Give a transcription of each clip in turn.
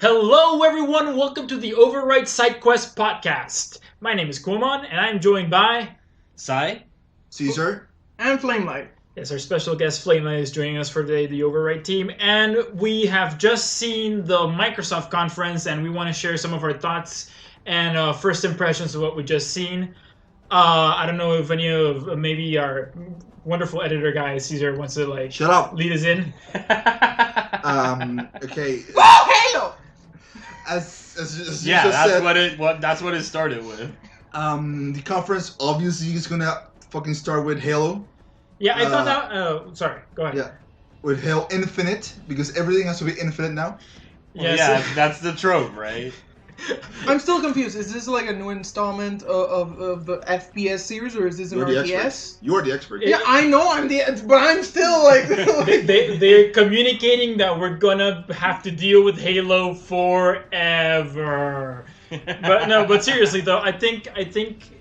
Hello, everyone. Welcome to the Overwrite SIDEQUEST podcast. My name is Kumon, and I'm joined by Sai, Caesar, and Flamelight. Yes, our special guest Flamelight is joining us for today, the Overwrite team, and we have just seen the Microsoft conference, and we want to share some of our thoughts and first impressions of what we just seen. I don't know if any of maybe our wonderful editor guy Caesar wants to shut up. lead us in. Okay. Oh, Halo! As you just that's said, that's what it started with. the conference obviously is gonna fucking start with Halo. Yeah, I thought that. Sorry, go ahead. Yeah, with Halo Infinite because everything has to be infinite now. Well, yeah, that's the trope, right? I'm still confused. Is this like a new installment of the FPS series, or is this an You're the RTS? expert. You're the expert. Yeah, I know but I'm still like. They're communicating that we're gonna have to deal with Halo forever. But seriously though, I think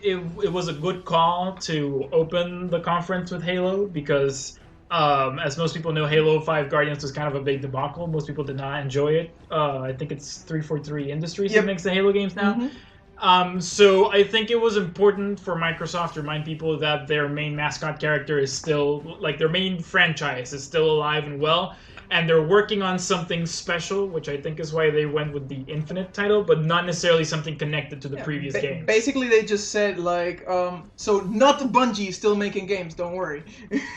it was a good call to open the conference with Halo because as most people know, Halo 5 Guardians was kind of a big debacle. Most people did not enjoy it. I think it's 343 Industries that makes the Halo games now. Mm-hmm. So I think it was important for Microsoft to remind people that their main mascot character is still, like, their main franchise is still alive and well, and they're working on something special, which I think is why they went with the Infinite title, but not necessarily something connected to the previous games. Basically, they just said like, so not Bungie still making games. Don't worry.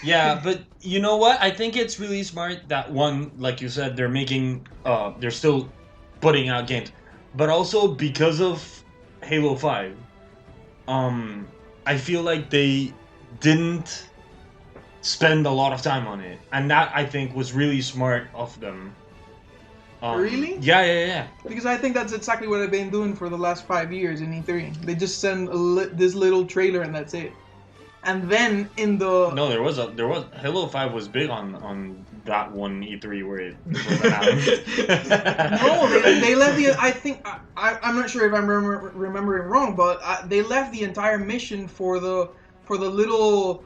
Yeah, but you know what? I think it's really smart that one, like you said, they're making, they're still putting out games, but also because of Halo 5, I feel like they didn't spend a lot of time on it, and that I think was really smart of them. Really? Yeah. Because I think that's exactly what they've been doing for the last 5 years in E3. They just send this little trailer and that's it. And then in the No, there was Halo 5 was big on that one E3 where it was announced. No, they left the. I think I'm not sure if I'm remembering wrong, but they left the entire mission for the little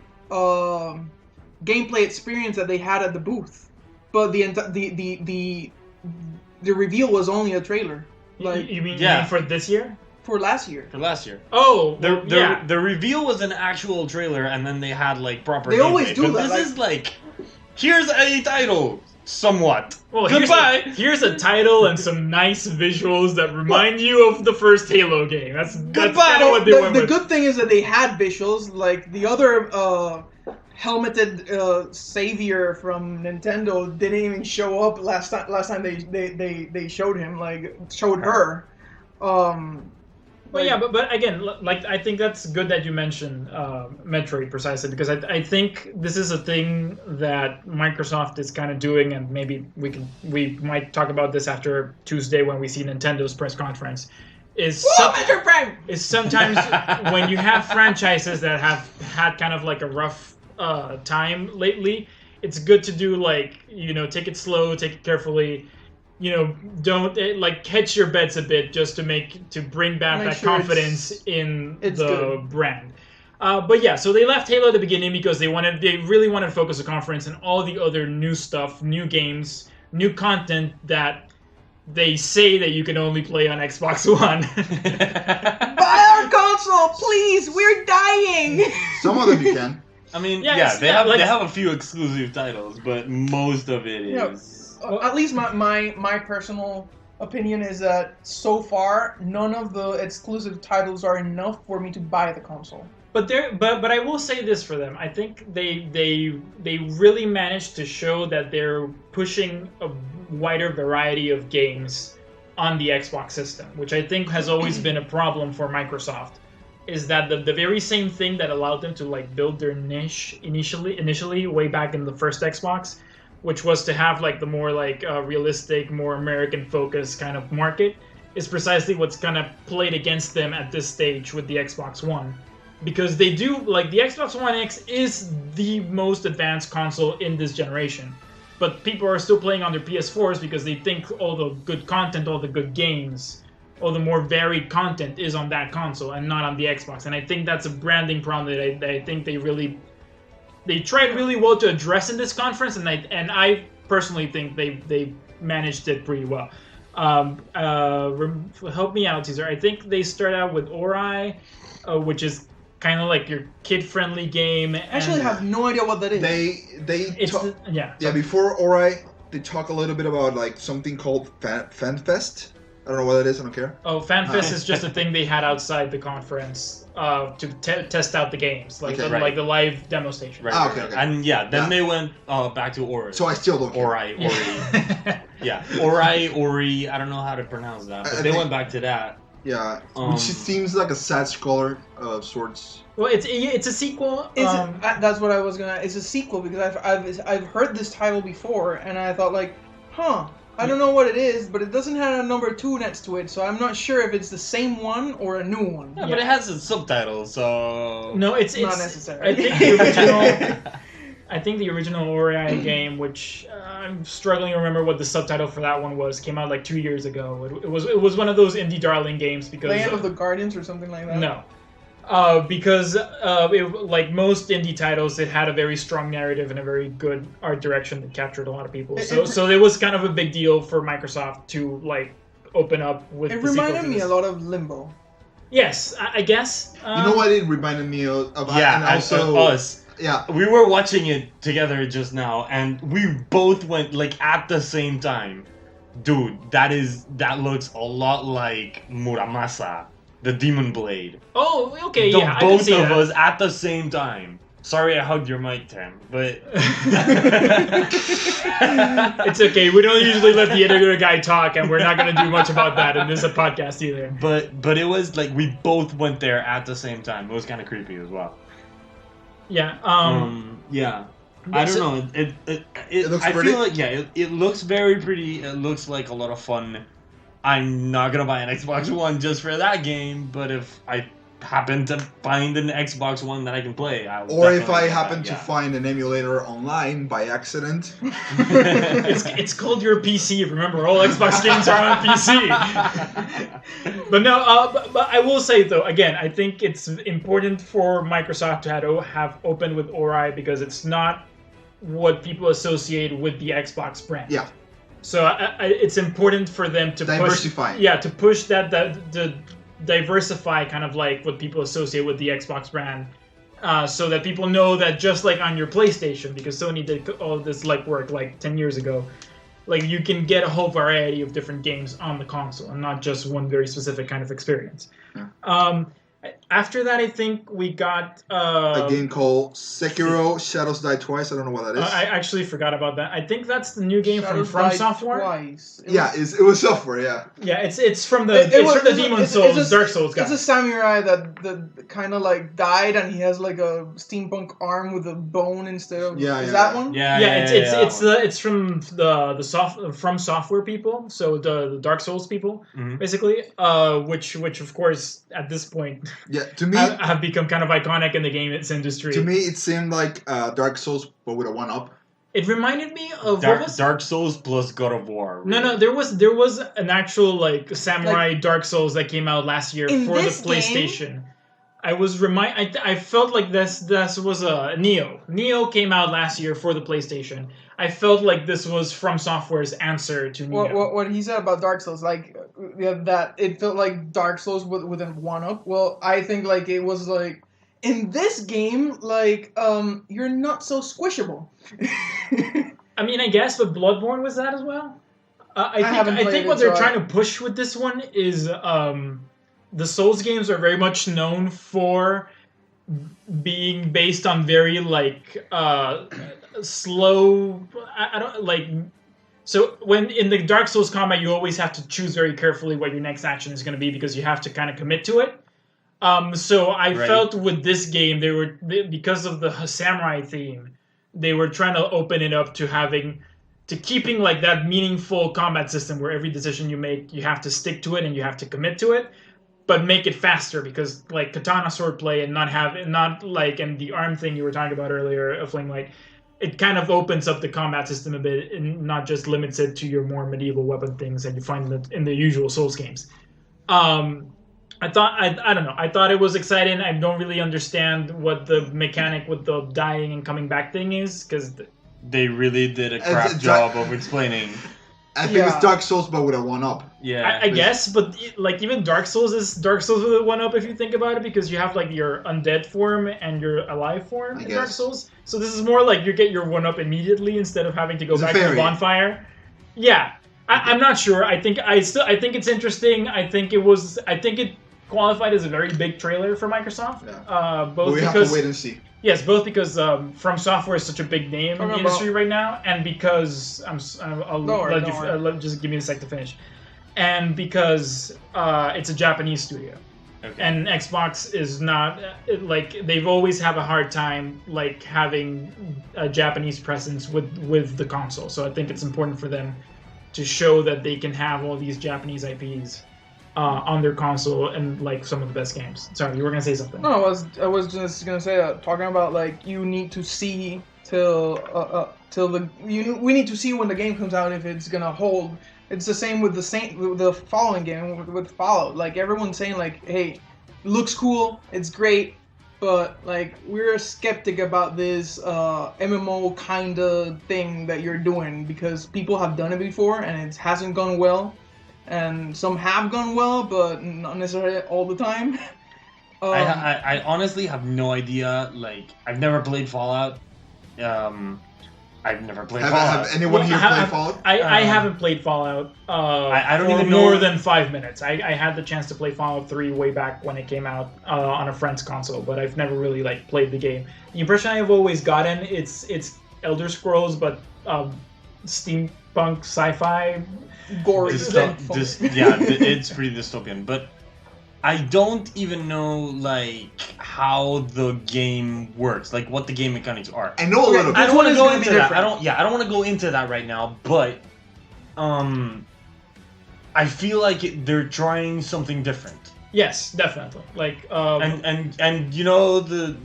gameplay experience that they had at the booth. But the reveal was only a trailer. Like You mean Yeah. for this year? for last year. For last year. Oh, The reveal was an actual trailer, and then they had like proper. They always gameplay. do But that, This is like, here's a title, somewhat. Well, Goodbye. Here's a title and some nice visuals that remind you of the first Halo game. That's kind of what they went The with. good thing is that they had visuals. Like the other helmeted savior from Nintendo didn't even show up last time they showed him, like showed her. Well, yeah, but again, like I think that's good that you mentioned Metroid precisely because I think this is a thing that Microsoft is kind of doing, and maybe we might talk about this after Tuesday when we see Nintendo's press conference. Metroid Prime! Is sometimes when you have franchises that have had kind of like a rough time lately, it's good to do take it slow, take it carefully. Don't hedge your bets a bit just to bring back that sure confidence in the good. brand. But yeah, so they left Halo at the beginning because they really wanted to focus the conference on all the other new stuff, new games, new content that they say that you can only play on Xbox One. Buy our console, please! We're dying! Some of them you can. I mean, Yeah, they have a few exclusive titles, but most of it is. At least my personal opinion is that so far none of the exclusive titles are enough for me to buy the console. But I will say this for them. I think they really managed to show that they're pushing a wider variety of games on the Xbox system, which I think has always been a problem for Microsoft. Is that the very same thing that allowed them to build their niche initially way back in the first Xbox, which was to have the more realistic, more American focused kind of market, is precisely what's kind of played against them at this stage with the Xbox One. Because they do, the Xbox One X is the most advanced console in this generation. But people are still playing on their PS4s because they think all the good content, all the good games, all the more varied content is on that console and not on the Xbox. And I think that's a branding problem that I think they tried really well to address in this conference, and I personally think they managed it pretty well. Help me out, Caesar. I think they start out with Ori, which is kind of like your kid-friendly game. I actually have no idea what that is. Before Ori, they talk a little bit about like something called FanFest. I don't know what that is. I don't care. Oh, FanFest is just a thing they had outside the conference to test out the games, like like the live demo station. Right. Okay. And then they went back to Ori. So I still don't care. Ori. Yeah, Ori. I don't know how to pronounce that, but they went back to that. Yeah, which seems like a sad scroller of sorts. Well, it's a sequel. That's what I was gonna. It's a sequel because I've heard this title before, and I thought like, I don't know what it is, but it doesn't have a number 2 next to it, so I'm not sure if it's the same one or a new one. Yeah, but it has a subtitle, so no, it's not necessary. I think the original. I think the original Ori game, which I'm struggling to remember what the subtitle for that one was, came out like 2 years ago. It was one of those indie darling games because Land of the Guardians or something like that. No, because like most indie titles, it had a very strong narrative and a very good art direction that captured a lot of people. So it was kind of a big deal for Microsoft to like open up with. It reminded me a lot of Limbo. Yes, I guess. You know what it reminded me of? Yeah, and also us. Yeah, we were watching it together just now, and we both went like at the same time. Dude, that looks a lot like Muramasa, the Demon Blade. Oh, okay, the yeah, both I can see of that. us at the same time. Sorry, I hugged your mic, Tim, but it's okay. We don't usually let the editor guy talk, and we're not going to do much about that in this podcast either. But it was like we both went there at the same time. It was kind of creepy as well. Yeah. Yeah. I don't know. It looks pretty. I feel like it looks very pretty. It looks like a lot of fun. I'm not gonna buy an Xbox One just for that game, but if I happen to find an Xbox One that I can play, I will. Or if I happen to find an emulator online by accident. It's called your PC. Remember, all Xbox games are on PC. But no, but I will say though, again, I think it's important for Microsoft to have opened with Ori because it's not what people associate with the Xbox brand. Yeah. So it's important for them to diversify. To push that diversify kind of like what people associate with the Xbox brand, so that people know that just like on your PlayStation, because Sony did all this like work like 10 years ago, like you can get a whole variety of different games on the console and not just one very specific kind of experience. Yeah. After that, I think we got a game called Sekiro: Shadows Die Twice. I don't know what that is. I actually forgot about that. I think that's the new game from Software. It was Software. Yeah. Yeah, it's from the Demon Souls, Dark Souls guy. It's a samurai that kind of like died, and he has like a steampunk arm with a bone instead of. Is that one? It's from from Software people, so the Dark Souls people, basically. Which of course at this point. Yeah, to me, have become kind of iconic in the games industry. To me, it seemed like Dark Souls, but with a 1-up. It reminded me of Dark Souls plus God of War. Really. No, there was an actual like samurai Dark Souls that came out last year for the PlayStation. I felt like this was a Neo. Neo came out last year for the PlayStation. I felt like this was From Software's answer to Neo. What he said about Dark Souls, like that it felt like Dark Souls with a 1-up. Well, I think like it was like in this game, like you're not so squishable. I mean, I guess, but Bloodborne was that as well. I think what they're trying to push with this one is the Souls games are very much known for being based on very like slow. I don't like. So when in the Dark Souls combat, you always have to choose very carefully what your next action is going to be because you have to kind of commit to it. So I felt with this game because of the samurai theme, they were trying to open it up to keeping like that meaningful combat system where every decision you make, you have to stick to it and you have to commit to it, but make it faster because like katana swordplay and and the arm thing you were talking about earlier, Flame Light, it kind of opens up the combat system a bit and not just limits it to your more medieval weapon things that you find in the usual Souls games. I don't know. I thought it was exciting. I don't really understand what the mechanic with the dying and coming back thing is because they really did a crap job of explaining. I think it's Dark Souls, but with a 1-up. Yeah. I guess, but like even Dark Souls with a 1-up if you think about it, because you have like your undead form and your alive form in Dark Souls. So this is more like you get your 1-up immediately instead of having to go back to the bonfire. Yeah, I'm not sure. I think it's interesting. I think it qualified as a very big trailer for Microsoft. Yeah. Both we because have to wait and see. Yes, both because From Software is such a big name in the industry right now, and because I'll just give me a sec to finish, and because it's a Japanese studio, and Xbox is not like they've always have a hard time like having a Japanese presence with the console. So I think it's important for them to show that they can have all these Japanese IPs. On their console and like some of the best games. Sorry, you were gonna say something. No, I was just gonna say talking about like you need to see we need to see when the game comes out if it's gonna hold. It's the same with the following game with Fallout. Like everyone's saying like, hey, looks cool, it's great, but like we're skeptic about this MMO kind of thing that you're doing because people have done it before and it hasn't gone well. And some have gone well, but not necessarily all the time. I honestly have no idea. Like, I've never played Fallout. I've never played Fallout. Have anyone here played Fallout? I haven't played Fallout I don't even know more than 5 minutes. I had the chance to play Fallout 3 way back when it came out on a friend's console, but I've never really like played the game. The impression I've always gotten it's Elder Scrolls, but steampunk sci-fi. Gory. It's pretty dystopian, but I don't even know like how the game works, like what the game mechanics are. I know a little bit. I don't want to go into that. I don't want to go into that right now, but I feel like they're trying something different. Yes, definitely. Like and you know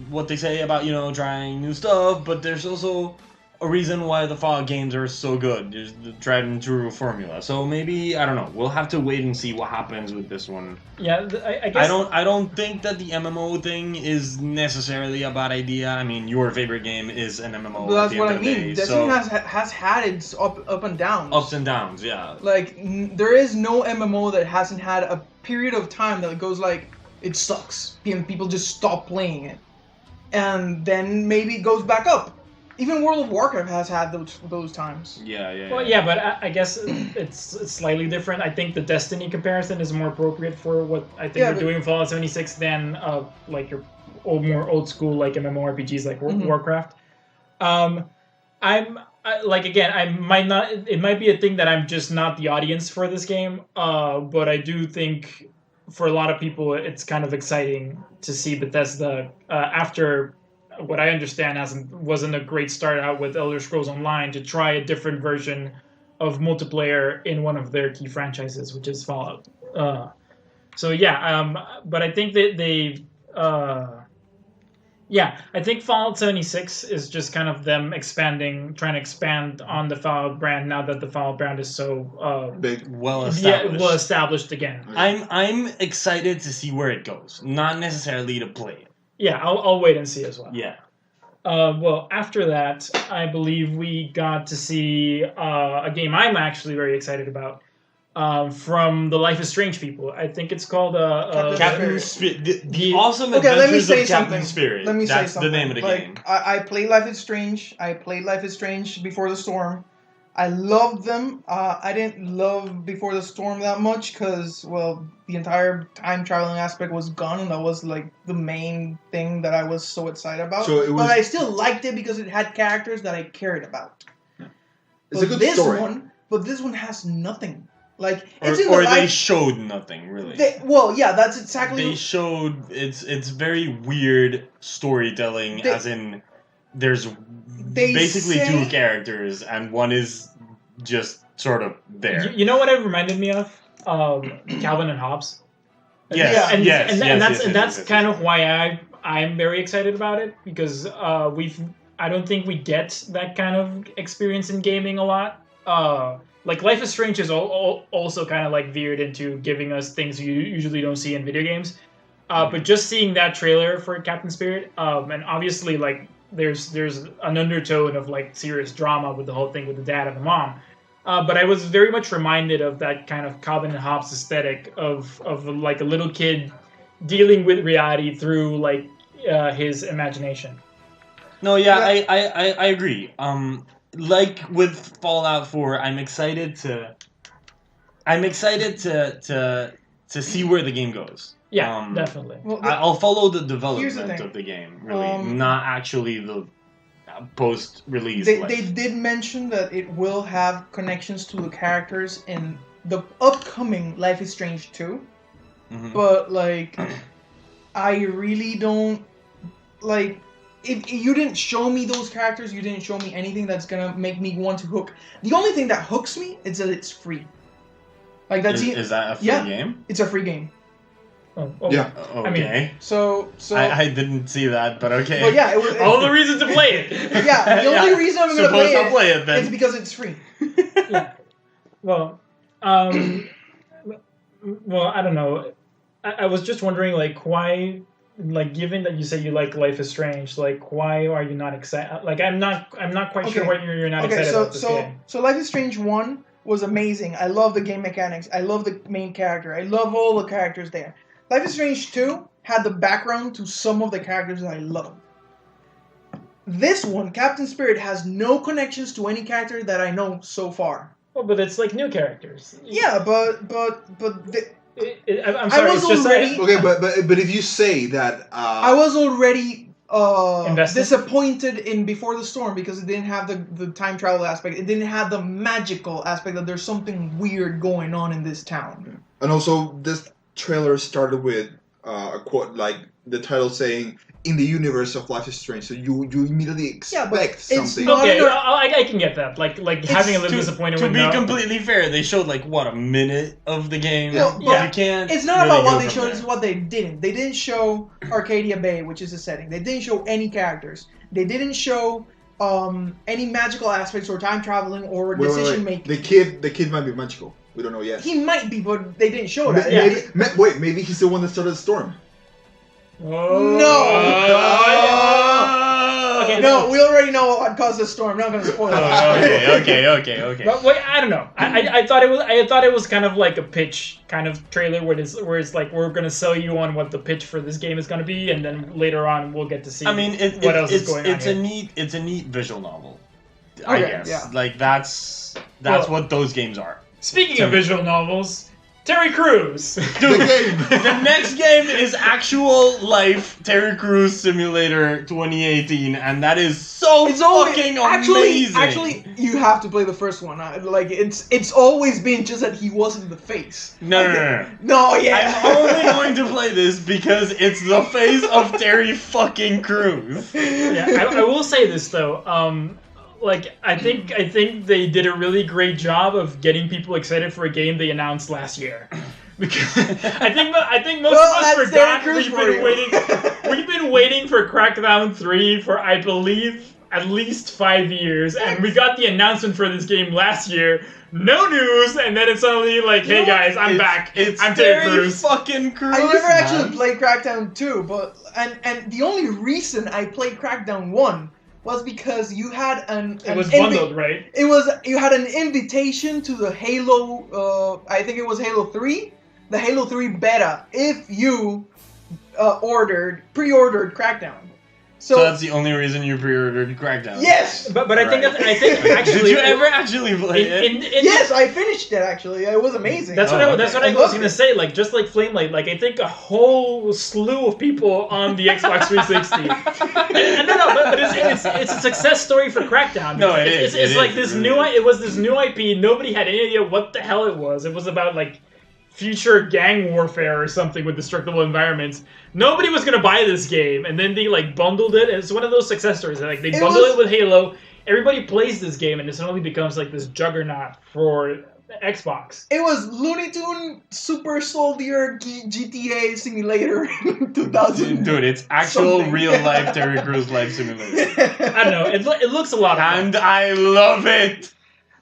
what they say about trying new stuff, but there's also a reason why the Fallout games are so good. There's the tried and true formula. So maybe I don't know. We'll have to wait and see what happens with this one. Yeah, I guess I don't think that the MMO thing is necessarily a bad idea. I mean, your favorite game is an MMO. Well, that's what I mean. Destiny has had its up and downs. Ups and downs, yeah. Like there is no MMO that hasn't had a period of time that goes like it sucks and people just stop playing it, and then maybe it goes back up. Even World of Warcraft has had those times. Yeah. Well, yeah, but I guess it's slightly different. I think the Destiny comparison is more appropriate for what I think we're doing in Fallout 76 than like your more old school like MMORPGs like Warcraft. It might be a thing that I'm just not the audience for this game. But I do think for a lot of people it's kind of exciting to see Bethesda after. What I understand wasn't a great start out with Elder Scrolls Online to try a different version of multiplayer in one of their key franchises, which is Fallout. But I think that I think Fallout 76 is just kind of them trying to expand on the Fallout brand now that the Fallout brand is so big, well established again. I'm excited to see where it goes, not necessarily to play it. Yeah, I'll wait and see as well. Yeah. Well, after that, I believe we got to see a game I'm actually very excited about from the Life is Strange people. I think it's called Captain Spirit. The Awesome Adventures of Captain Spirit. Let me say That's something. the name of the game. I played Life is Strange. I played Life is Strange Before the Storm. I loved them. I didn't love Before the Storm that much because, well, the entire time traveling aspect was gone, and that was like the main thing that I was so excited about. But I still liked it because it had characters that I cared about. Yeah. It's a good story. But this one has nothing. Like they showed nothing really. That's exactly. They showed it's very weird storytelling, as in there's basically two characters and one is just sort of there. You know what it reminded me of? Calvin and Hobbes. Yes, and that's kind of why I'm very excited about it because I don't think we get that kind of experience in gaming a lot. Like Life is Strange is also kind of like veered into giving us things you usually don't see in video games. But just seeing that trailer for Captain Spirit, and obviously like there's an undertone of like serious drama with the whole thing with the dad and the mom. But I was very much reminded of that kind of Cobbin and Hobbes aesthetic of like a little kid dealing with reality through like his imagination. No, yeah, I agree. Like with Fallout 4, I'm excited to see where the game goes. Yeah, definitely. Well, I'll follow the Here's the development thing. of the game, really, not actually the post-release. They did mention that it will have connections to the characters in the upcoming Life is Strange 2. Mhm. But like, I really don't like. If you didn't show me those characters, you didn't show me anything that's gonna make me want to hook. The only thing that hooks me is that it's free. Like that's Is that a free game? It's a free game. Oh, Yeah. Okay. I mean, So I didn't see that, but okay. Well, yeah, it was. all the reasons to play it. Yeah, the only reason I'm gonna Suppose play I'll play it then. is because it's free. Well, well, I don't know. I was just wondering, like, why, like, given that you say you like Life is Strange, like, why are you not excited? Like, I'm not quite sure why you're not excited about this game. So Life is Strange 1 was amazing. I love the game mechanics. I love the main character. I love all the characters there. Life is Strange 2 had the background to some of the characters that I love. This one, Captain Spirit, has no connections to any character that I know so far. Well, but it's like new characters. Yeah, but I'm sorry. was It's just already- Okay, but if you say that, I was already Invested? disappointed in Before the Storm because it didn't have the time travel aspect. It didn't have the magical aspect that there's something weird going on in this town. and also this trailer started with a quote like the title saying "In the universe of Life is Strange," so you immediately Yeah, but expect it's something. not- Okay, No, I can get that. Like having a little disappointed To with be no. completely fair, they showed like what a minute of the game. No, But but you can't. It's not really about what go they from showed, there. it's what they didn't. They didn't show Arcadia Bay, which is the setting. They didn't show any characters. They didn't show any magical aspects or time traveling or Wait, decision wait. making. The kid might be magical. We don't know yet. He might be, but they didn't show that. Maybe he's the one that started the storm. Oh. No! Okay, No, we already know what caused the storm. I'm not going to spoil it. Okay. But wait, I don't know. I thought it was kind of like a pitch kind of trailer where it's like we're gonna sell you on what the pitch for this game is gonna be, and then later on we'll get to see. I mean, what else is going on it's here. a neat visual novel. I Okay, guess. yeah. Like that's Well- what those games are. Speaking of visual novels, Terry Crews. Dude, The game. the next game is actual life Terry Crews Simulator 2018, and that is so fucking amazing. Actually, you have to play the first one. Like it's always been just that he wasn't the face. No. No, yeah. I'm only going to play this because it's the face of Terry fucking Crews. Yeah, I will say this though. Like I think they did a really great job of getting people excited for a game they announced last year. Because I think most Well, of us that's forgot Terry Crews we've for been you. waiting. We've been waiting for Crackdown 3 for I believe at least 5 years, and we got the announcement for this game last year. No news, and then it's suddenly like, "Hey guys, I'm back. I'm Terry Crews." fucking Crews. I never actually man. played Crackdown 2, but and the only reason I played Crackdown 1 was because you had It was bundled, right? You had an invitation to the Halo. I think it was Halo 3, the Halo 3 beta. If you pre-ordered Crackdown, So that's the only reason you pre-ordered Crackdown. yes, But I think Right. I think actually Did you ever actually play it? yes, I finished it actually. It was amazing. That's what Oh, that's what I I was loved gonna it. say. Like just like Flamelight, like I think a whole slew of people on the Xbox 360. and no, but it's a success story for Crackdown. No, it It's is. like It this really new. is. It was this new IP. Nobody had any idea what the hell it was. It was about like future gang warfare or something with destructible environments. Nobody was gonna buy this game, and then they like bundled it. It's one of those success stories. Like they bundle it with Halo. Everybody plays this game, and it suddenly becomes like this juggernaut for Xbox. It was Looney Tune Super Soldier GTA Simulator in 2000. Dude, it's actual Something. real life Terry Crews life simulator. I don't know. It looks a lot of fun. And I love it.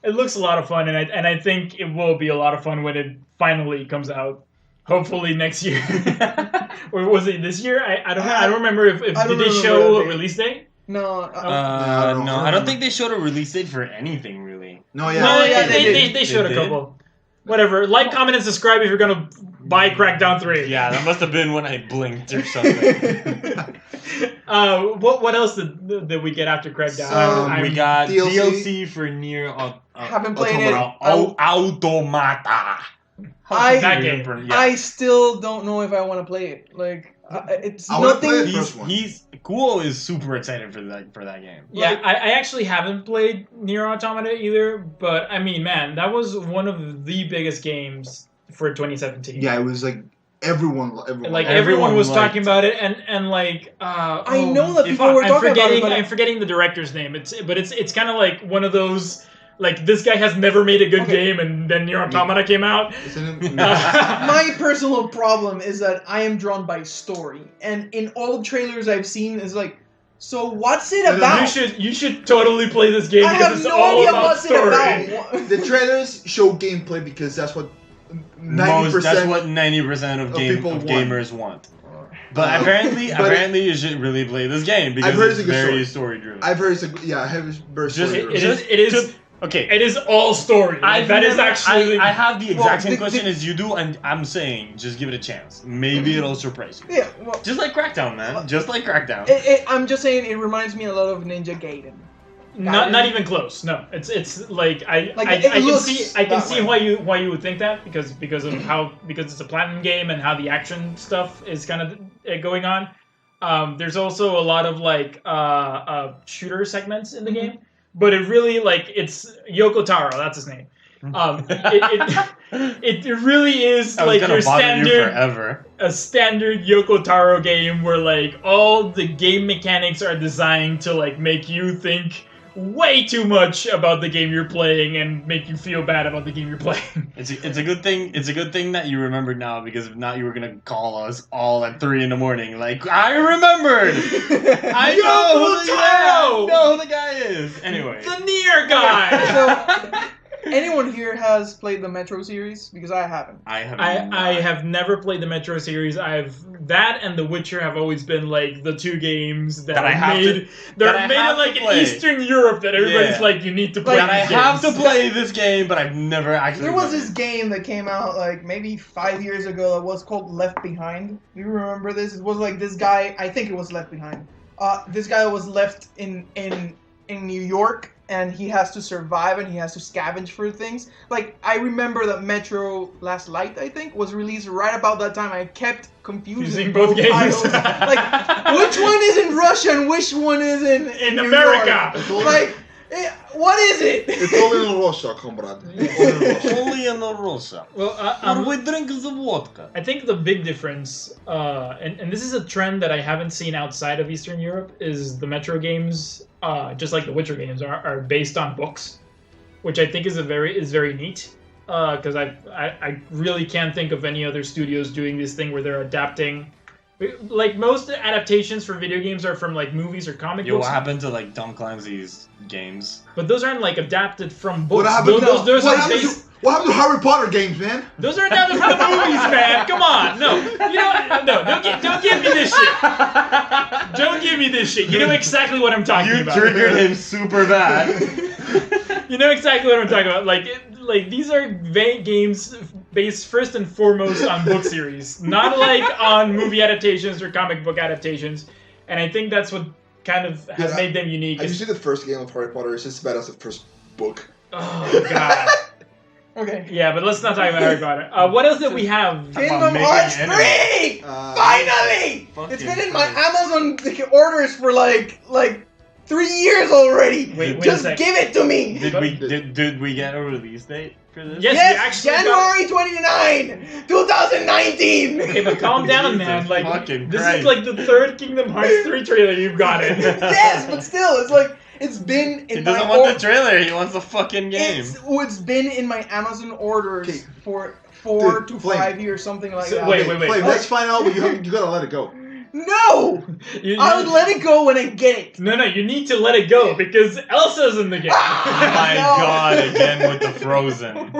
It looks a lot of fun, and I think it will be a lot of fun when it finally comes out. Hopefully next year, or was it this year? I don't remember if I don't did they remember show the a date. release date? No, No, I don't think they showed a release date for anything really. No, yeah. No, yeah, they showed They a did? couple. Whatever. Like, comment, and subscribe if you're gonna buy Crackdown 3. Yeah, that must have been when I blinked or something. What else did we get after Crackdown? We got DLC. DLC for Nier Haven't played it. Automata. that game. Yeah. I still don't know if I want to play it. Like, it's I wanna nothing. play it. First one. He's Kuo is super excited for that game. Yeah, Like- I actually haven't played Nier Automata either, but I mean, man, that was one of the biggest games for 2017. Yeah, it was like everyone. Like Everyone everyone was liked talking about it, and like I know that people were I'm talking about it, but I'm forgetting the director's name. It's kind of like one of those, like, this guy has never made a good Okay. game, and then Nier Automata came out. Isn't it? My personal problem is that I am drawn by story, and in all the trailers I've seen, is like, so what's it No, no, about? You should totally play this game I because have it's no all idea about what's story. it about. The trailers show gameplay because that's what 90%. That's what 90% of people want. gamers want. But apparently you should really play this game because heard it's it's a good very story. story driven. I've heard it's a yeah. I have very Just- story It driven. is Okay. it is all story. Like, that is actually I have the exact Well, same the- question the- as you do, and I'm saying just give it a chance. Maybe it'll surprise you. Yeah, well, Just like Crackdown, man. Just like Crackdown. I'm just saying it reminds me a lot of Ninja Gaiden. not even close. No, it's like I it looks can that see way. why you would think that because it's a platinum game and how the action stuff is kind of going on. There's also a lot of like shooter segments in the game, but it really like it's Yoko Taro. That's his name. It really is I was like gonna your bother you standard forever. a standard Yoko Taro game where like all the game mechanics are designed to like make you think way too much about the game you're playing and make you feel bad about the game you're playing. It's a good thing. It's a good thing that you remembered now because if not, you were gonna call us all at 3 a.m. Like I remembered. I know who the guy is. Anyway, The Nier guy. So, anyone here has played the Metro series? Because I haven't. I have. I have never played the Metro series. That and The Witcher have always been like the two games that I are have made. to- They're that I made have in like to play. Eastern Europe that everybody's Yeah. like you need to play. Like, But I these have to games. play this game, but I've never actually. There was played this it. game that came out like maybe 5 years ago that was called Left Behind. Do you remember this? It was like this guy. I think it was Left Behind. This guy was left in New York, and he has to survive and he has to scavenge for things. Like I remember that Metro Last Light, I think, was released right about that time. I kept confusing both games. titles. Like which one is in Russia and which one is in New America. York? Like what is it? It's all in Russia, comrade. All in Russia. Only in the Rosa. Well, Or we drink the vodka. I think the big difference, and this is a trend that I haven't seen outside of Eastern Europe, is the Metro games, just like the Witcher games, are based on books, which I think is very neat. Because I really can't think of any other studios doing this thing where they're adapting. Like most adaptations for video games are from like movies or comic Yo, books, what happened to like Tom Clancy's games? but those aren't like adapted from books. What happened? Those what, are happened based. what happened to Harry Potter games, man? Those are adapted from the movies, man. Come on, no, you know, no, don't give me this shit. Don't give me this shit. You know exactly what I'm talking You about. triggered him super bad. You know exactly what I'm talking about. Like these are games based first and foremost on book series, not like on movie adaptations or comic book adaptations. And I think that's what kind of has Yeah, made them unique. Have you seen the first game of Harry Potter? It's just as bad as the first book. Oh god. Okay. Yeah, but let's not talk about Harry Potter. What else did we have? Kingdom making Hearts enemies. 3! Finally! Fucking It's been in my Christ. Amazon orders for like 3 years already. Wait a Just sec. give it to me. Did we get a release date for this? Yes, Yes, you actually got- January 29, 2019. Okay, but calm down, man. Jesus Like fucking this Christ. is like the third Kingdom Hearts 3 trailer you've gotten. Yes, but still, it's like it's been in He my doesn't want the trailer. He wants the fucking game. It's been in my Amazon orders Okay. for 4 Dude, to Flame. 5 years, something like So, that. wait. Flame, let's find out. But you gotta let it go. No, I would let it go when I get it. No, you need to let it go because Elsa's in the game. Oh my No. god, again with the Frozen.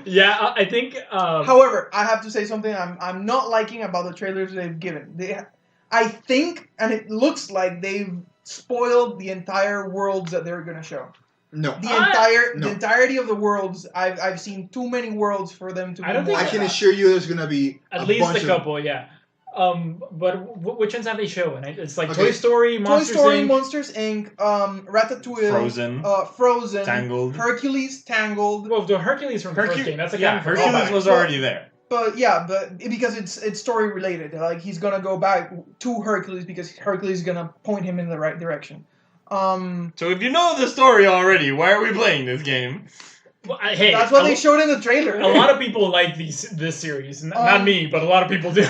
Yeah, I think. However, I have to say something I'm not liking about the trailers they've given. I think, and it looks like they've spoiled the entire worlds that they're gonna show. No. The No. entirety of the worlds. I've seen too many worlds for them to. I don't be think more I can than that. assure you there's gonna be At least bunch a couple, yeah. But which ones have they shown? It's like Okay. Toy Story, Toy Monsters Story, Inc. Monsters Inc., Ratatouille, Frozen. Frozen, Tangled. Hercules, Tangled. Well, the Hercules from the first game. That's a yeah, canon. Hercules was already there. But yeah, but because it's story related. Like he's gonna go back to Hercules because Hercules is gonna point him in the right direction. So if you know the story already, why are we playing this game? Well, hey, That's what they showed in the trailer. A lot of people like this series. Not me, but a lot of people do.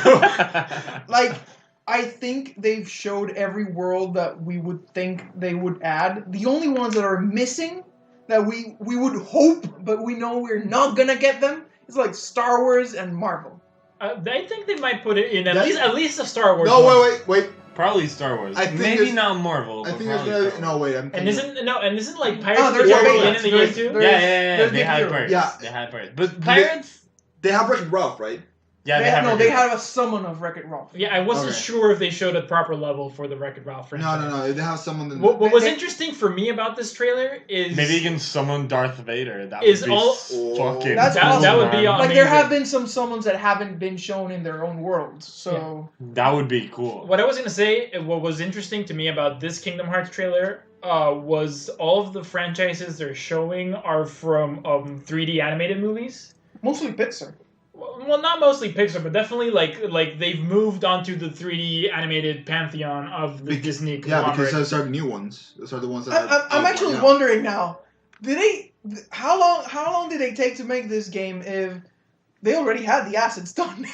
Like, I think they've showed every world that we would think they would add. The only ones that are missing, that we would hope, but we know we're not gonna get them, is like Star Wars and Marvel. I think they might put it in That's- at least a Star Wars. No, one. wait. Probably Star Wars. I think Maybe there's- not Marvel. I but think there's probably gonna. Star No, Wars. wait. I'm thinking. And isn't like Pirates Oh, of the there's a Caribbean big- in the game too? there's- Yeah. there's They Big had Hero. pirates. Yeah. They had pirates. But Pirates. They have Wreck-It Ralph, right? yeah, They have a summon of Wreck-It Ralph. Yeah, I wasn't Okay. sure if they showed a proper level for the Wreck-It Ralph franchise. No. They have someone. That, What was They- interesting for me about this trailer is maybe you can summon Darth Vader. That Is would be all- fucking. That's cool, awesome. That would be man. Like there amazing. have been some summons that haven't been shown in their own worlds. So That would be cool. What I was gonna say, what was interesting to me about this Kingdom Hearts trailer was all of the franchises they're showing are from 3D animated movies. mostly Pixar. Well, not mostly Pixar, but definitely like they've moved onto the 3D animated pantheon of the Disney Yeah, conglomerate. because those are the new ones. Those are the ones that. I'm actually wondering now. How long did they take to make this game if they already had the assets done?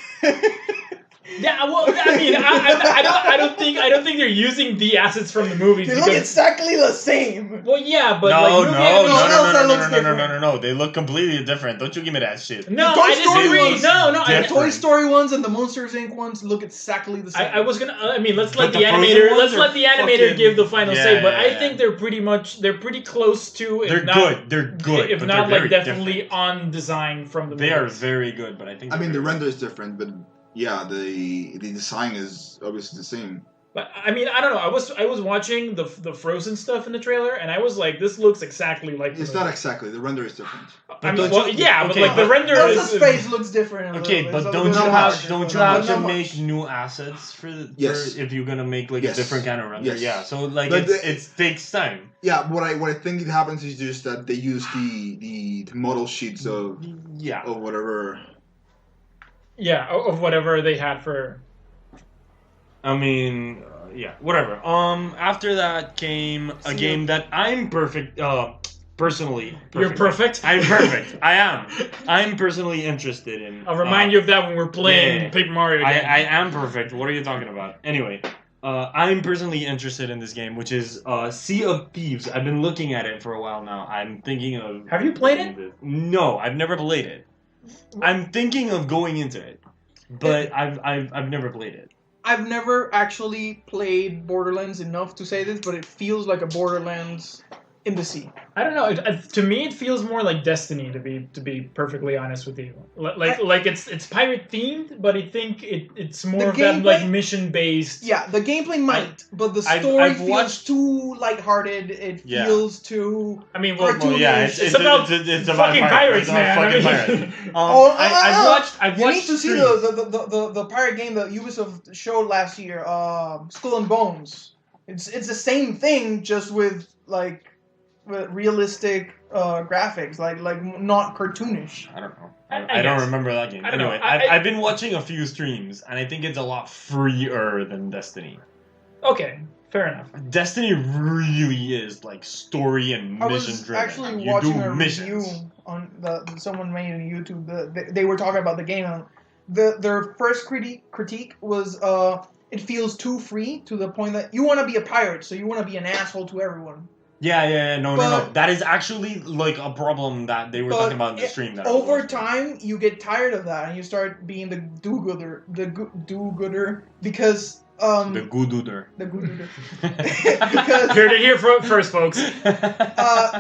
Yeah, well, I mean, I don't think they're using the assets from the movies. They look because, exactly the same. well, yeah, but No, like, no, movie no, animation- that looks no. They look completely different. Don't you give me that shit. No, The Toy I Story disagree. ones- No, The I, different. Toy Story ones and the Monsters Inc. ones look exactly the same. I was gonna. I mean, let's But let the the Frozen animator. ones Let's are let the animator fucking- give the final Yeah, say. But yeah, I yeah. think they're pretty close to. If They're not, good. They're good. If but not, they're like very definitely different. on design from the. They are movies. very good, but I think. I mean, the they're very render is different, but yeah, the design is obviously the same. But I mean, I don't know. I was watching the Frozen stuff in the trailer, and I was like, this looks exactly like. the It's movie. not exactly. The render is different. I But mean, don't well, you- yeah, but okay, like the but- render Elsa's is. face looks different. a Okay, little bit. but It's a don't little you bit not have much. don't you Not have to much. make new assets for Yes. if you're gonna make like Yes. a different kind of render? Yes. Yeah, so like But it takes time. Yeah, what I think it happens is just that they use the model sheets of Yeah. whatever. Yeah, of whatever they had for. I mean, yeah, whatever. After that came a game that I'm personally. You're perfect. I'm perfect. I am. I'm personally interested in. I'll remind you of that when we're playing yeah. Paper Mario. Again. I am perfect. What are you talking about? Anyway, I'm personally interested in this game, which is Sea of Thieves. I've been looking at it for a while now. I'm thinking of. Have you played it? No, I've never played it. I'm thinking of going into it, but I've never played it. I've never actually played Borderlands enough to say this, but it feels like a Borderlands in the sea. I don't know. To me, it feels more like Destiny. To be perfectly honest with you, like it's pirate themed, but I think it's more The of that like gameplay- mission based. Yeah, the gameplay might, but the I've story feels watched- too lighthearted. It Yeah. feels too. I mean, well, Cartoonish. yeah, it's about it's fucking pirates, It's about man. I fucking mean- pirates. I've You watched. need to see streams. the pirate game that Ubisoft showed last year, Skull and Bones. It's the same thing, just with like with realistic graphics, like not cartoonish. I don't know. I I don't guess. remember that game. I don't know. Anyway, I- I've been watching a few streams, and I think it's a lot freer than Destiny. Okay, fair enough. Destiny really is like story and I mission was driven. actually You watching do a missions. review on that someone made on YouTube. They were talking about the game. And their first critique was it feels too free to the point that you want to be a pirate, so you want to be an asshole to everyone. Yeah, no. But- That is actually like a problem that they were But talking about in the stream. That I was over watching. time, you get tired of that, and you start being the do-gooder, because The Gooduder. the gooder because Here to hear first, folks.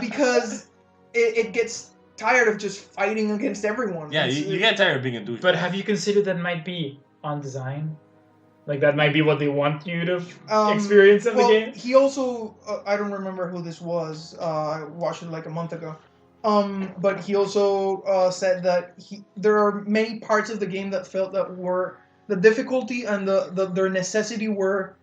because it gets tired of just fighting against everyone. Yeah, It's- you get tired of being a douche. But have you considered that might be on design? Like that might be what they want you to experience in the game. He also, I don't remember who this was. I watched it like a month ago. But he also said that there are many parts of the game that felt that were the difficulty and their necessity were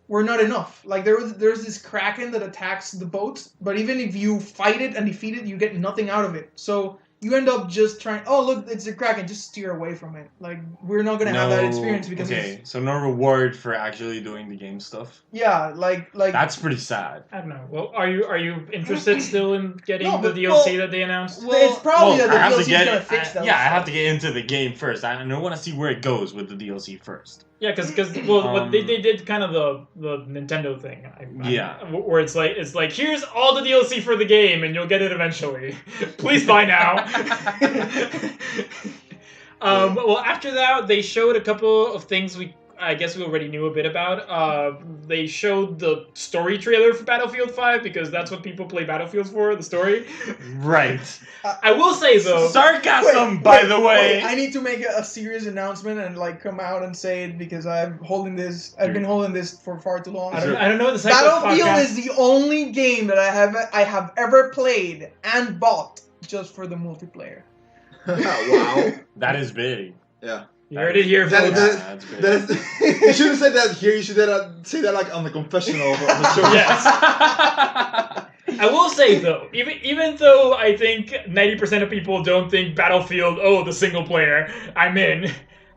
not enough. Like there's this kraken that attacks the boats, but even if you fight it and defeat it, you get nothing out of it. So you end up just trying. Oh, look, it's a kraken. Just steer away from it. Like we're not gonna have that experience because so no reward for actually doing the game stuff. Yeah, like that's pretty sad. I don't know. Well, are you interested still in getting the DLC that they announced? It's probably that the DLC is gonna fix that. Yeah, I have to get into the game first. I want to see where it goes with the DLC first. Yeah, because what they did kind of the Nintendo thing. Where it's like here's all the DLC for the game and you'll get it eventually. Please buy now. Well, after that they showed a couple of things I guess we already knew a bit about. They showed the story trailer for Battlefield 5 because that's what people play Battlefields for, the story. Right. I will say though, sarcasm. By the way, I need to make a serious announcement and like come out and say it because I've been holding this for far too long. I don't know the Battlefield is the only game that I have ever played and bought just for the multiplayer. Wow, that is big. Yeah. You heard it here, folks. You shouldn't say that here. You should say that like on the confessional of the show. Yes. I will say though, even though I think 90% of people don't think Battlefield, the single player, I'm in.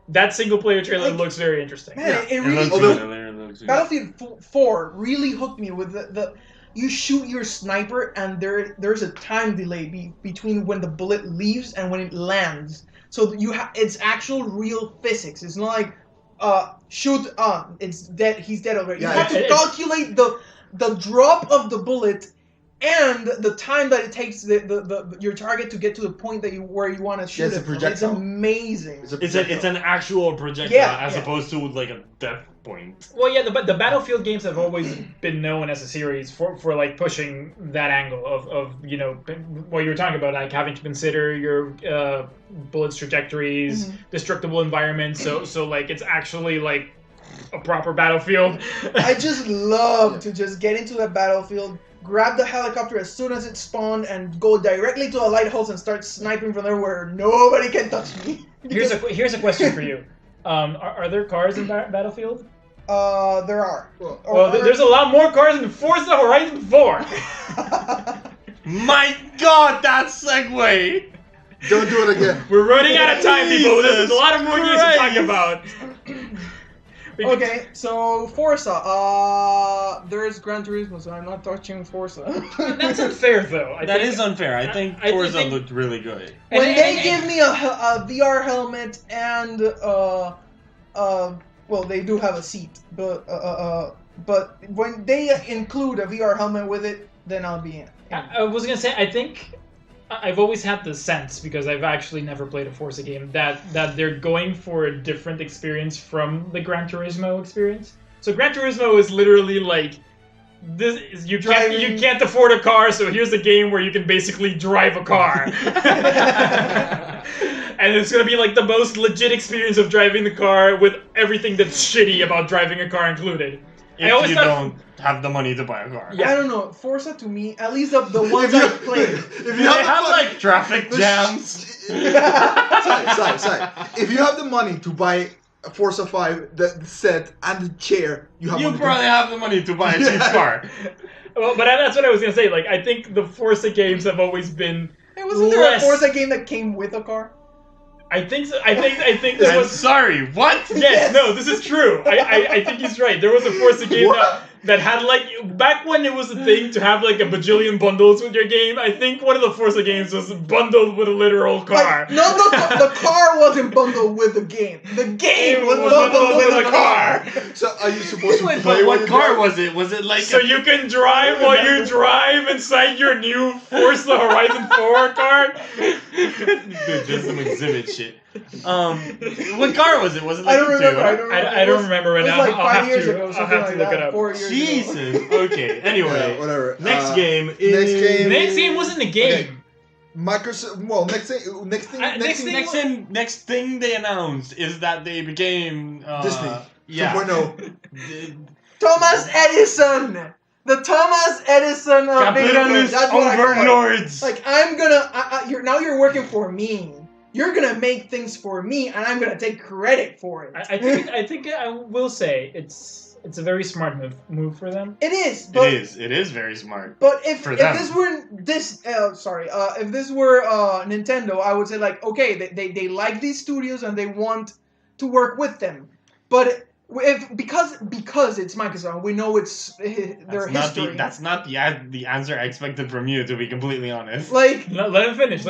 That single player trailer looks very interesting. Man, it really Battlefield 4 really hooked me with the you shoot your sniper and there's a time delay between when the bullet leaves and when it lands. So it's actual real physics. It's not like shoot on. It's dead. He's dead already. You have to calculate the drop of the bullet and the time that it takes your target to get to the point where you want to shoot it. It's amazing. It's an actual projectile as opposed to like a death point. Well, yeah, the Battlefield games have always been known as a series for like pushing that angle of what you were talking about, like having to consider your bullets trajectories, destructible environments. So like it's actually like a proper Battlefield. I just love to just get into the Battlefield, grab the helicopter as soon as it spawned, and go directly to a lighthouse and start sniping from there where nobody can touch me. Here's a question for you. Are there cars in Battlefield? There are. Well, there's a lot more cars in Forza Horizon 4. My God, that segue! Don't do it again. We're running out of time, people. There's a lot of more news to talk about. Okay, so Forza. There's Gran Turismo, so I'm not touching Forza. That's unfair, though. That is unfair. I think Forza looked really good. When they give me a VR helmet and well, they do have a seat, but when they include a VR helmet with it, then I'll be in. I was gonna say, I think I've always had the sense, because I've actually never played a Forza game, that they're going for a different experience from the Gran Turismo experience. So Gran Turismo is literally like, you can't afford a car, so here's a game where you can basically drive a car. And it's going to be like the most legit experience of driving the car with everything that's shitty about driving a car included. If you don't have the money to buy a car. Yeah. I don't know. Forza to me, at least of the ones I've played. If you have like traffic jams. Sorry. If you have the money to buy a Forza 5, the set and the chair, you probably have the money to buy a cheap car. Well, but that's what I was going to say. Like, I think the Forza games have always been wasn't there a Forza game that came with a car? I think so. I think this was. Sorry, what? Yes, no, this is true. I think he's right. There was a Forza game that had like, back when it was a thing to have like a bajillion bundles with your game. I think one of the Forza games was bundled with a literal car. Like, no, the car wasn't bundled with the game. The game was bundled with the car. So are you supposed to play? But what car was it? Was it like so you can drive while you drive inside your new Forza Horizon 4 car? Dude, this is some exhibit shit. What car was it? Was it like I don't remember. I don't remember right now. It was like 5 years ago. I'll have to look it up. 4 years Jesus. ago. Okay. Anyway, yeah, whatever. Next game is. Next game wasn't a game. Okay. Microsoft. Well, next thing thing they announced is that they became Disney. Yeah. 2.0. Thomas Edison. The Thomas Edison of video games. Capitalist That's what I call it. overlords. Like I'm gonna. You're working for me. You're gonna make things for me, and I'm gonna take credit for it. I think I will say it's a very smart move for them. It is. But, It is very smart. But if For them. if this were Nintendo, I would say like, okay, they like these studios and they want to work with them. But because it's Microsoft, we know it's their history. That's not the answer I expected from you, to be completely honest. Like, Let him finish.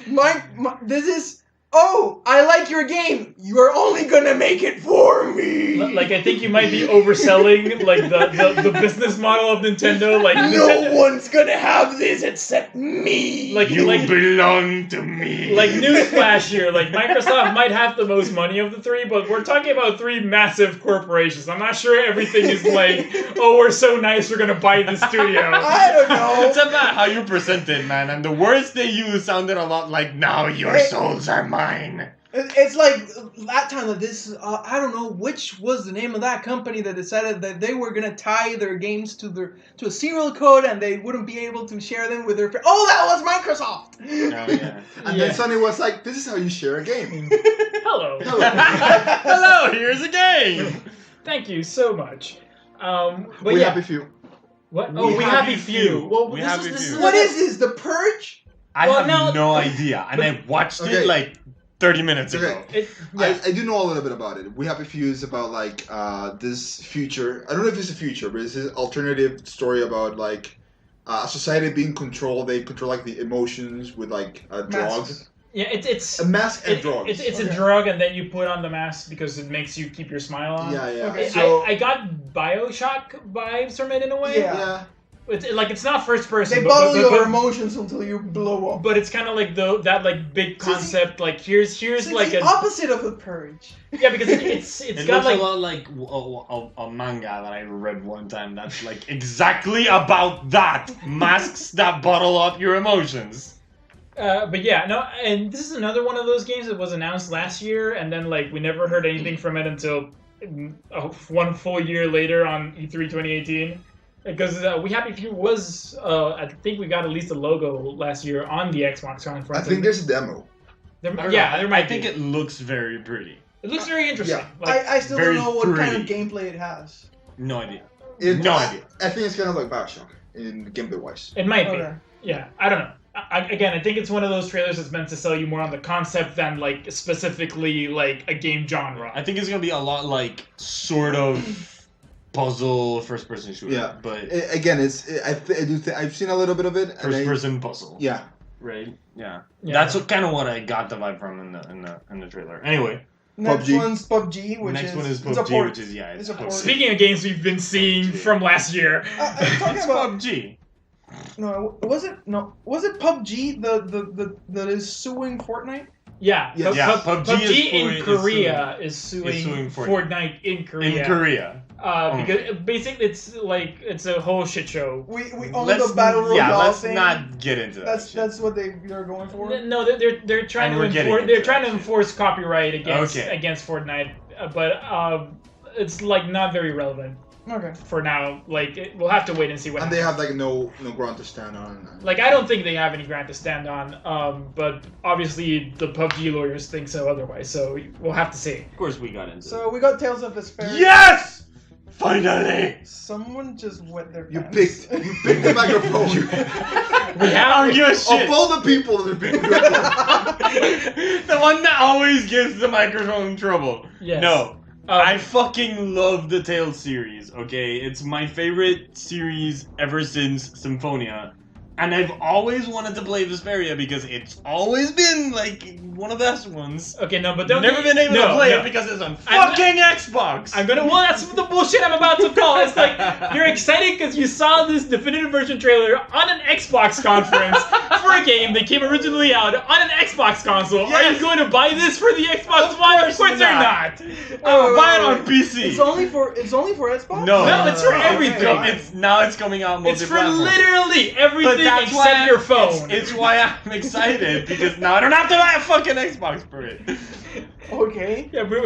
like this is. Oh, I like your game. You are only gonna make it for me. Like, I think you might be overselling like the business model of Nintendo. Like, No one's gonna have this except me. Like, You belong to me. Like, newsflash here, like, Microsoft might have the most money of the three, but we're talking about three massive corporations. I'm not sure everything is like, oh, we're so nice, we're gonna buy the studio. I don't know. It's about how you present it, man. And the words they used sounded a lot like, now your souls are mine. It's like that time that this, I don't know which was the name of that company that decided that they were gonna tie their games to a serial code and they wouldn't be able to share them with their friends. Oh, that was Microsoft! Oh, yeah. And then Sony was like, this is how you share a game. Hello. Hello, here's a game. Thank you so much. But We yeah. happy few. What? Oh, we happy few. Well, We this happy is few. What is this? The Purge? I Well, have no, no idea. And I watched Okay. it like 30 minutes Okay. ago. I do know a little bit about it. We happy few is about like this future. I don't know if it's a future, but it's an alternative story about like a society being controlled. They control like the emotions with like drugs. Masks. Yeah, it's A mask and drugs. It's Okay. a drug, and then you put on the mask because it makes you keep your smile on. Yeah. Okay. So I got Bioshock vibes from it in a way. Yeah. It's not first person. They but- bottle but- your but- emotions until you blow up. But it's kind of like that like big So concept. Like here's It's like the a opposite of the Purge. yeah, because it's It got looks like a lot like a manga that I read one time that's like exactly about that. Masks that bottle up your emotions. but yeah, no, and this is another one of those games that was announced last year, and then like we never heard anything from it until one full year later on E3 2018. Because We Happy Few was, I think we got at least a logo last year on the Xbox conference. I think there's a demo. There, I don't yeah, know. there might I think be. it looks very pretty. It looks very interesting. Yeah. Like, I still very don't know what kind of pretty. gameplay it has. No idea. No idea. I think it's kind of like Bioshock in gameplay wise. it might Okay. be. Yeah, I don't know. Again, I think it's one of those trailers that's meant to sell you more on the concept than like specifically like a game genre. I think it's gonna be a lot like sort of puzzle first person shooter. Yeah. But Again, I've seen a little bit of it. and first person puzzle. Yeah. Right? Yeah. Yeah. That's kind of what I got the vibe from in the trailer. Anyway, Next PUBG. one's PUBG, which next is one is it's a PUBG, port. which is It's a PUBG. port. Speaking of games we've been seeing PUBG. from last year, I'm talking It's about PUBG. was it PUBG that is suing Fortnite? yeah, Yes. Yeah, PUBG PUBG in Korea is suing Fortnite. Fortnite in Korea. In Korea. Because basically it's a whole shit show. We own the battle royale Yeah, let's thing. not get into that. That's shit. that's what they're going for. No, they're trying And to we're getting enforce into they're trying that to shit. enforce copyright against Okay. Fortnite, but it's like not very relevant Okay. for now. Like we'll have to wait and see what. And they happens. have like no ground to stand on. Like I don't think they have any ground to stand on. But obviously the PUBG lawyers think so otherwise. So we'll have to see. Of course, we got into So we got Tales of Vesperia. Yes! Finally! Someone just wet their You pants. picked the microphone. We I have don't give a shit. Of all the people that have been The one that always gives the microphone trouble. Yes. No. I fucking love the Tales series, okay? It's my favorite series ever since Symphonia. And I've always wanted to play Vesperia because it's always been, like, one of the best ones. Okay, no, but I've don't never been able no, to play no. it because it's on I'm- fucking Xbox! Well, that's the bullshit I'm about to call. It's like, you're excited because you saw this definitive version trailer on an Xbox conference for a game that came originally out on an Xbox console. Are you Yes. going to buy this for the Xbox One? Of course you're not. I'll buy it wait, on PC! It's only for Xbox. No, No, it's for everything. Now it's coming out It's for multi-platform. literally everything everything except your phone. It's why I'm excited because now I don't have to buy a fucking Xbox for it. Okay. Yeah, but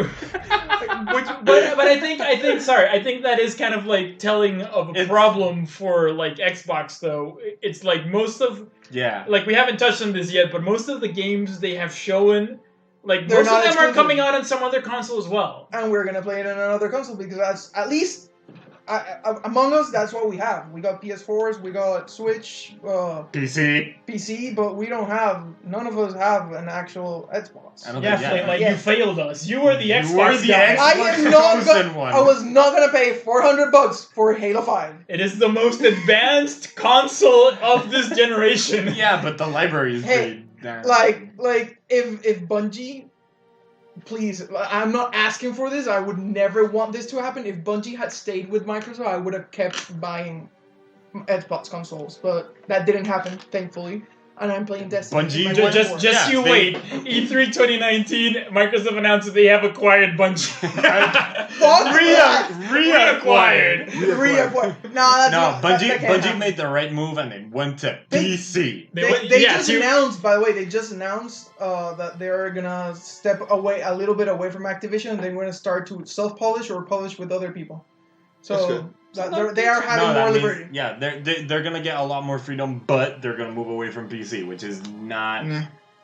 I think I think that is kind of like telling of a problem for like Xbox though. It's like most of like we haven't touched on this yet, but most of the games they have shown, like They're most of not them are exclusive. coming out on some other console as well. And we're gonna play it on another console because that's at least among us. That's what we have. We got PS4s, we got Switch, PC, but we don't have. None of us have an actual Xbox. You failed us. You were the Xbox guy. I am not I was not gonna pay $400 for Halo 5. It is the most advanced console of this generation. Yeah, but the library is pretty. Like if Bungie, please, I'm not asking for this. I would never want this to happen. If Bungie had stayed with Microsoft, I would have kept buying Xbox consoles, but that didn't happen, thankfully. And I'm playing Destiny. Bungie, you wait. E3 2019, Microsoft announced that they have acquired Bungie. Reacquired. No, Bungie made the right move and they went to PC. They just announced, by the way, that they're gonna step away a little bit away from Activision and they're gonna start to self-polish or polish with other people. So they are having more liberty. Yeah, they're gonna get a lot more freedom, but they're gonna move away from PC, which is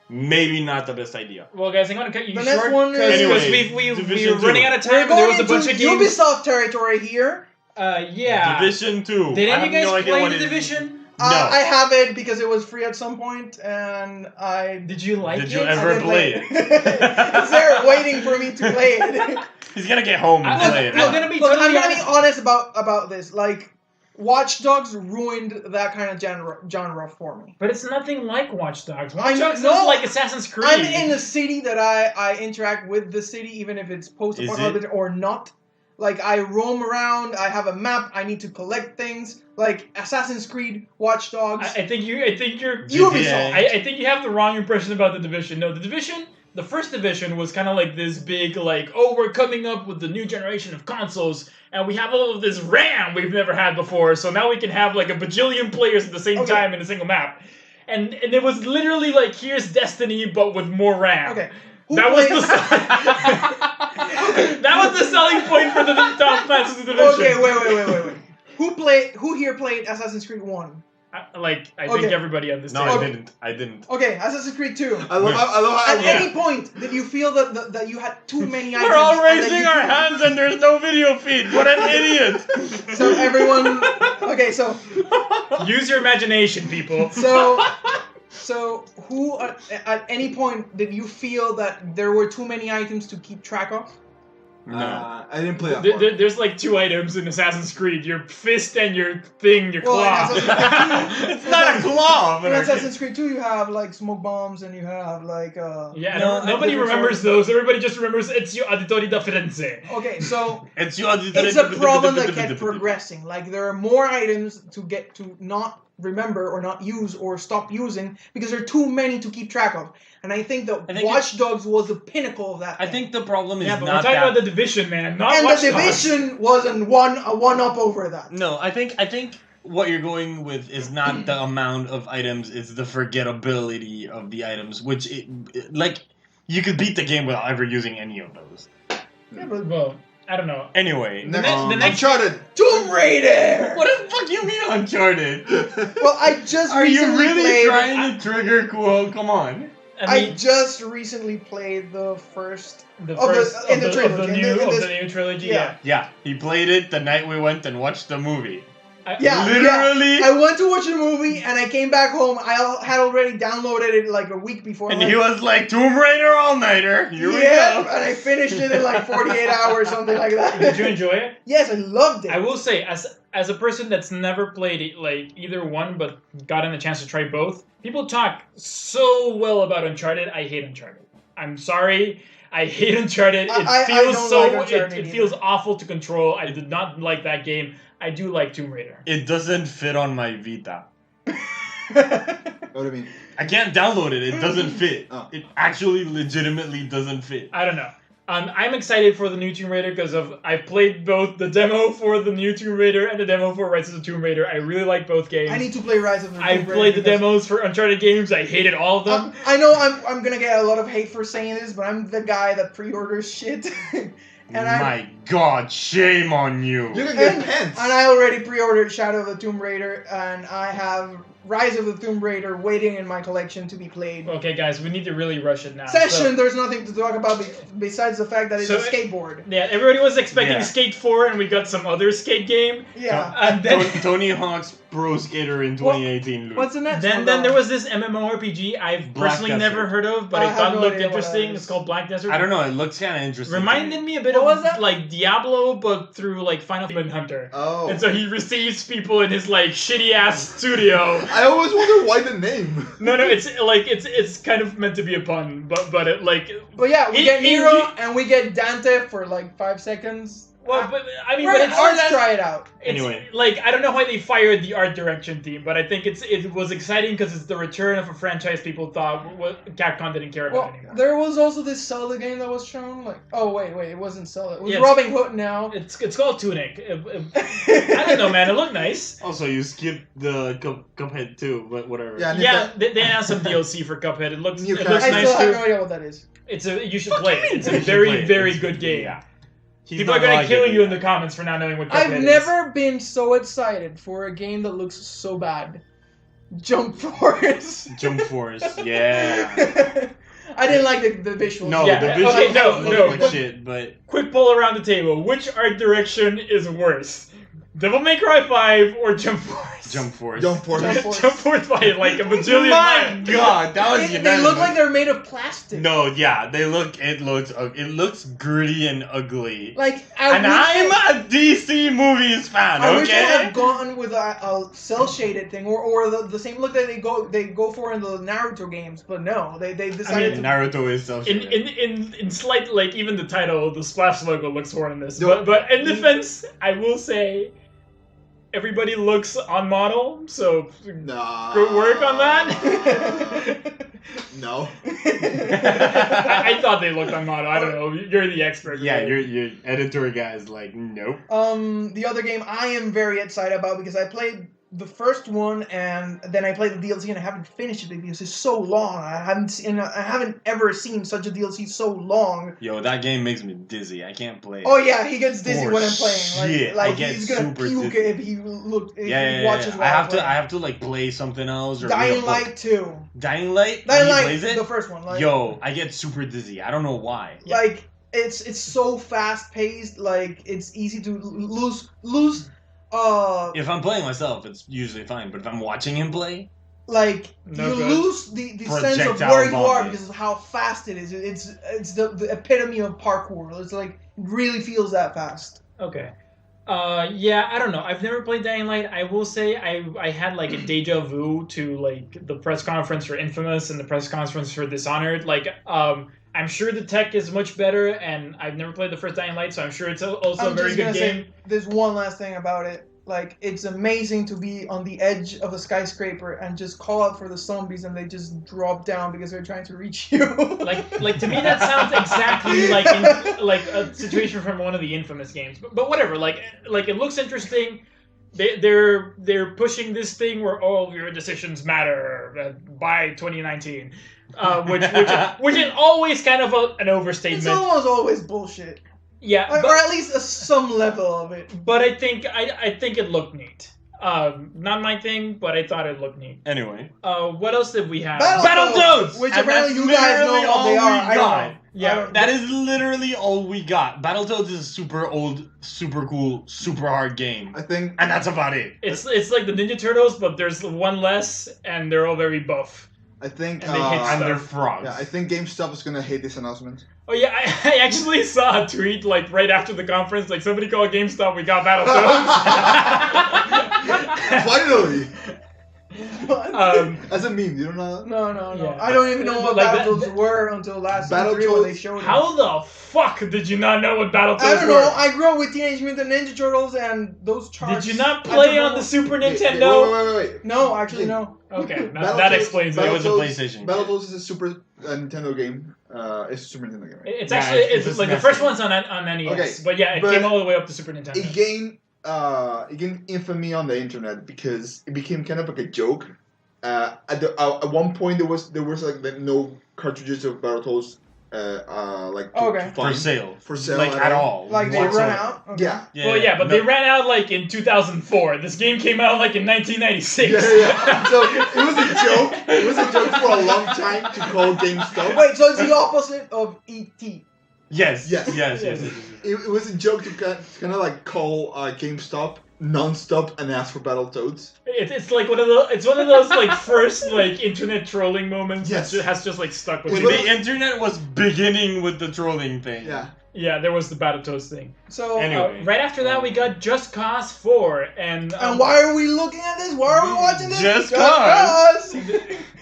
maybe not the best idea. Well, guys, I'm gonna cut you The short next one is- because we're running out of time. We're There going was a bunch into of games. Ubisoft territory here. Yeah. Division 2. Did I any of have you no guys idea play what the it is. Division? No. I have it because it was free at some point, and I... Did you like it? Did you ever play it? It's there waiting for me to play it. He's gonna get home and play it. I'm gonna be Look, totally I'm gonna be honest about this. Like, Watch Dogs ruined that kind of genre for me. But it's nothing like Watch Dogs. I Watch Dogs know. is like Assassin's Creed. I'm in a city that I interact with the city, even if it's post-apocalyptic or not. Like, I roam around, I have a map, I need to collect things. Like, Assassin's Creed, Watch Dogs. I think you're Ubisoft. I think you have the wrong impression about the Division. No, the first Division was kind of like this big, like, oh, we're coming up with the new generation of consoles, and we have all of this RAM we've never had before, so now we can have like a bajillion players at the same time in a single map. And it was literally like, here's Destiny, but with more RAM. Okay. That was the selling point for the Tom Clancy's Division. Okay, wait. Who here played Assassin's Creed 1? I think everybody on this No, table. I didn't. Okay, Assassin's Creed 2. I love how At any point, did you feel that you had too many items? We're all and that raising you our could- hands and there's no video feed. What an idiot! So everyone... Okay, so Use your imagination, people. So who at any point did you feel that there were too many items to keep track of? No. I didn't play that part. There's like two items in Assassin's Creed: your fist and your thing, your Well, claw. in Assassin's Creed 2, It's not a claw. in Assassin's Creed 2, you have like smoke bombs and you have like Yeah, No, nobody different remembers swords. those. Everybody just remembers Ezio Auditore da Firenze. Okay, so It's it's a problem that kept progressing. Like there are more items to get to not remember or not use or stop using because there are too many to keep track of. And I think that Watch Dogs was the pinnacle of that. I think the problem is Yeah, but not we're talking that. about the Division, man, not and Watch the Dogs. Division was a one up over that. No, I think what you're going with is not the amount of items; it's the forgettability of the items. Which, like, you could beat the game without ever using any of those. Yeah, but Well, I don't know. Anyway, the next Uncharted. Tomb Raider. what the fuck you mean Uncharted? Well, I just Are you recently really played. trying to trigger Quo? Come on. I just recently played the first. The of the- first in the of trilogy, the in new the- in of this- the new trilogy. yeah. Yeah, he played it the night we went and watched the movie. Yeah, Literally. yeah. I went to watch a movie and I came back home. I had already downloaded it like a week before. And he was like, Tomb Raider all-nighter. Here we yeah, go. and I finished it in like 48 hours, something like that. Did you enjoy it? Yes, I loved it. I will say, as a person that's never played it, like either one, but gotten the chance to try both, people talk so well about Uncharted. I hate Uncharted. I'm sorry. I hate Uncharted. It I feels don't so. like Uncharted it either. feels awful to control. I did not like that game. I do like Tomb Raider. It doesn't fit on my Vita. What do you mean? I can't download it. It doesn't fit. Oh. It actually legitimately doesn't fit. I don't know. I'm excited for the new Tomb Raider because I've played both the demo for the new Tomb Raider and the demo for Rise of the Tomb Raider. I really like both games. I need to play Rise of the Tomb Raider. I've played the demos for Uncharted games. I hated all of them. I know I'm gonna get a lot of hate for saying this, but I'm the guy that pre-orders shit. My God, shame on you. You can get pants. And I already pre-ordered Shadow of the Tomb Raider, and I have Rise of the Tomb Raider waiting in my collection to be played. Okay, guys, we need to really rush it now. Session, there's nothing to talk about besides the fact that it's a skateboard. Yeah, everybody was expecting Skate 4, and we got some other skate game. Yeah. And then Tony Hawk's Pro Skater in 2018. Luke. What's the next then one? Then there was this MMORPG I've Black personally Desert. never heard of, but I I thought have it no looked idea what interesting. that is. It's called Black Desert. I don't know. It looks kind of interesting. Reminded me a bit What was of that? like Diablo, but through like Final Fantasy Hunter. Oh. And so he receives people in his like shitty ass studio. I always wonder why the name. No, it's like it's kind of meant to be a pun, but it like. But yeah, we In- get in Nero G- and we get Dante for like 5 seconds. Well, but I mean, Right, but it's let's try it out. Anyway. like I don't know why they fired the art direction team, but I think it was exciting because it's the return of a franchise people thought Capcom didn't care Well, about anymore. there was also this Zelda game that was shown. Like, oh wait, it wasn't Zelda. It was Yeah, it's- Robin Hood now. It's called Tunic. I don't know, man. It looked nice. Also, you skipped the Cuphead too, but whatever. Yeah, Yeah, they announced some DLC for Cuphead. It looks New it looks I nice still have too. no idea what that is. You should play it. It's a You should very play it. very It's- good game. Yeah. He's People are not gonna like kill it, you in yeah. the comments for not knowing what Cuphead I've is. never been so excited for a game that looks so bad. Jump Force. Jump Force. Yeah. I didn't like the visuals. No, Yeah, the okay, visuals no, look no. like shit, but Quick poll around the table. Which art direction is worse? Devil May Cry 5 or Jump Force? Jump Force. Jump Force. Jump Force. Jump Force by like a bajillion My miles. God, that was They unanimous. look like they're made of plastic. No, yeah, it looks gritty and ugly. Like, And I'm a DC movies fan, I wish they okay? had gone with a cell shaded thing, or the same look that they go for in the Naruto games, but no, they decided to. Naruto is so In slight, like even the title, the Splash logo looks horrid in this. No. But in defense, I will say, everybody looks on model, so Nah. good work on that. No. I thought they looked on model. I don't know. You're the expert. Yeah, right? your editor guy is like, nope. The other game I am very excited about because I played the first one and then I played the DLC and I haven't finished it because it's so long. I haven't ever seen such a DLC so long. Yo, that game makes me dizzy. I can't play it. Oh yeah, he gets dizzy For when I'm playing. shit, Like I get he's gonna super puke dizzy. if he watches. I have to like play something else or read a Dying book. Light 2. Dying Light. Dying He Light, plays it? the first one. Like, Yo, I get super dizzy. I don't know why. like it's so fast paced. Like it's easy to lose. If I'm playing myself, it's usually fine. But if I'm watching him play, Like No you good. lose the sense of Projectile where you are vomit. because of how fast it is. It's the epitome of parkour. It's like it really feels that fast. Okay. Yeah, I don't know. I've never played Dying Light. I will say I had like a deja vu to like the press conference for Infamous and the press conference for Dishonored. Like, I'm sure the tech is much better, and I've never played the first Dying Light, so I'm sure it's also a very good game. There's one last thing about it. Like it's amazing to be on the edge of a skyscraper and just call out for the zombies and they just drop down because they're trying to reach you. Like to me that sounds exactly like like a situation from one of the Infamous games. But whatever. Like it looks interesting. They're pushing this thing where all your decisions matter by 2019, which is always kind of an overstatement. It's almost always bullshit. Yeah, Or at least some level of it. but I think it looked neat. Not my thing, but I thought it looked neat. anyway. What else did we have? Battletoads! Which And apparently that's you guys know literally what they all are. we I don't got. know. Yeah, I don't- That is literally all we got. Battletoads is a super old, super cool, super hard game. I think. And that's about it. it's like the Ninja Turtles, but there's one less, and they're all very buff. I think. And they hit And they're stuff. frogs. Yeah, I think GameStop is gonna hate this announcement. Oh yeah, I actually saw a tweet like right after the conference, like somebody called GameStop, we got Battletoads. Finally, What? as a meme, you don't know. No. Yeah. I don't even know what Like that- Battletoads were until last Battletoads- E3 when they showed it. How the fuck did you not know what Battletoads I don't were? know. I grew up with Teenage Mutant Ninja Turtles and those charts. Did you not I play don't on know. the Super Wait, Nintendo? wait. No, actually no. Okay, that Battletoads- explains it. It was a Battletoads- PlayStation. Battletoads is a Super Nintendo game. It's a Super Nintendo game. Right? It's Yeah, actually it's it's a like the SNES first game. one's on NES, Okay, but yeah, it but came all the way up to Super Nintendo. It gained infamy on the internet because it became kind of like a joke. At one point, there was like no cartridges of Battletoads to For find. sale. For sale Like at all. Like they whatsoever. run out. Okay. Yeah. Well, yeah, but no. they ran out like in 2004. This game came out like in 1996. Yeah. So it was a joke. It was a joke for a long time to call GameStop. Wait, so it's the opposite of E.T. Yes. Yes. Yes. Yes. It was a joke to kind of like call GameStop non-stop and ask for Battletoads. It's like one of those like first like internet trolling moments Yes. that has just like stuck with It you. was- The internet was beginning with the trolling thing. Yeah. Yeah, there was the Battletoads thing. So Anyway. Right after that, we got Just Cause 4, and why are we looking at this? Why are we watching this? Just Cause.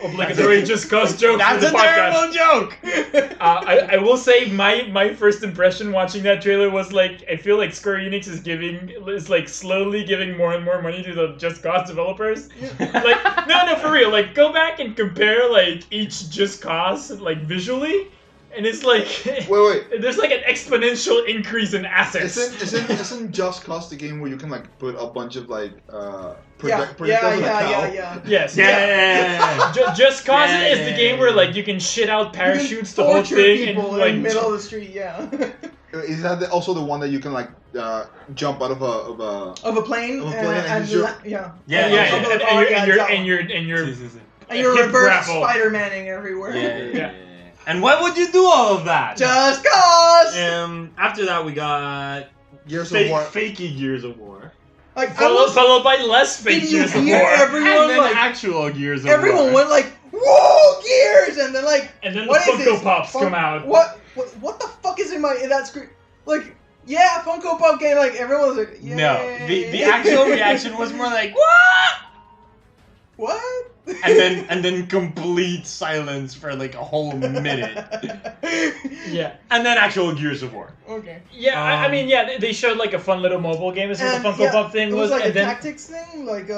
obligatory Just Cause joke for That's the a podcast. terrible joke. I will say my first impression watching that trailer was like, I feel like Square Enix is like slowly giving more and more money to the Just Cause developers. Like no for real, like go back and compare like each Just Cause like visually, and it's like Wait. there's like an exponential increase in assets. Isn't Just Cause the game where you can like put a bunch of like Yeah, projectiles on a cow? yeah. Yes. Yeah. Just Cause Yeah, is yeah, the game yeah. where like you can shit out parachutes, the You can whole torture thing, and people like in the middle of the street, yeah. Is that also the one that you can like jump out of a Of a plane, Of a plane and and you're- yeah. yeah, and you're And you're hip reverse grapple. Spider-Maning everywhere. Yeah. And why would you do all of that? Just cause! After that, we got Gears of War. fakey Gears of War. Like, followed by less fake Did you Gears of hear War. everyone And then like actual Gears of War. everyone went like, whoa, Gears! And then like, And then what the is Funko this? Pops come out. What the fuck is in that screen? Like, yeah, Funko Pop game. Like everyone was like, yeah. No, the actual reaction was more like what? What? And then complete silence for like a whole minute. Yeah. And then actual Gears of War. Okay. Yeah, I mean, yeah, they showed like a fun little mobile game. This is what the Funko Pop thing It was like and a then tactics thing, like then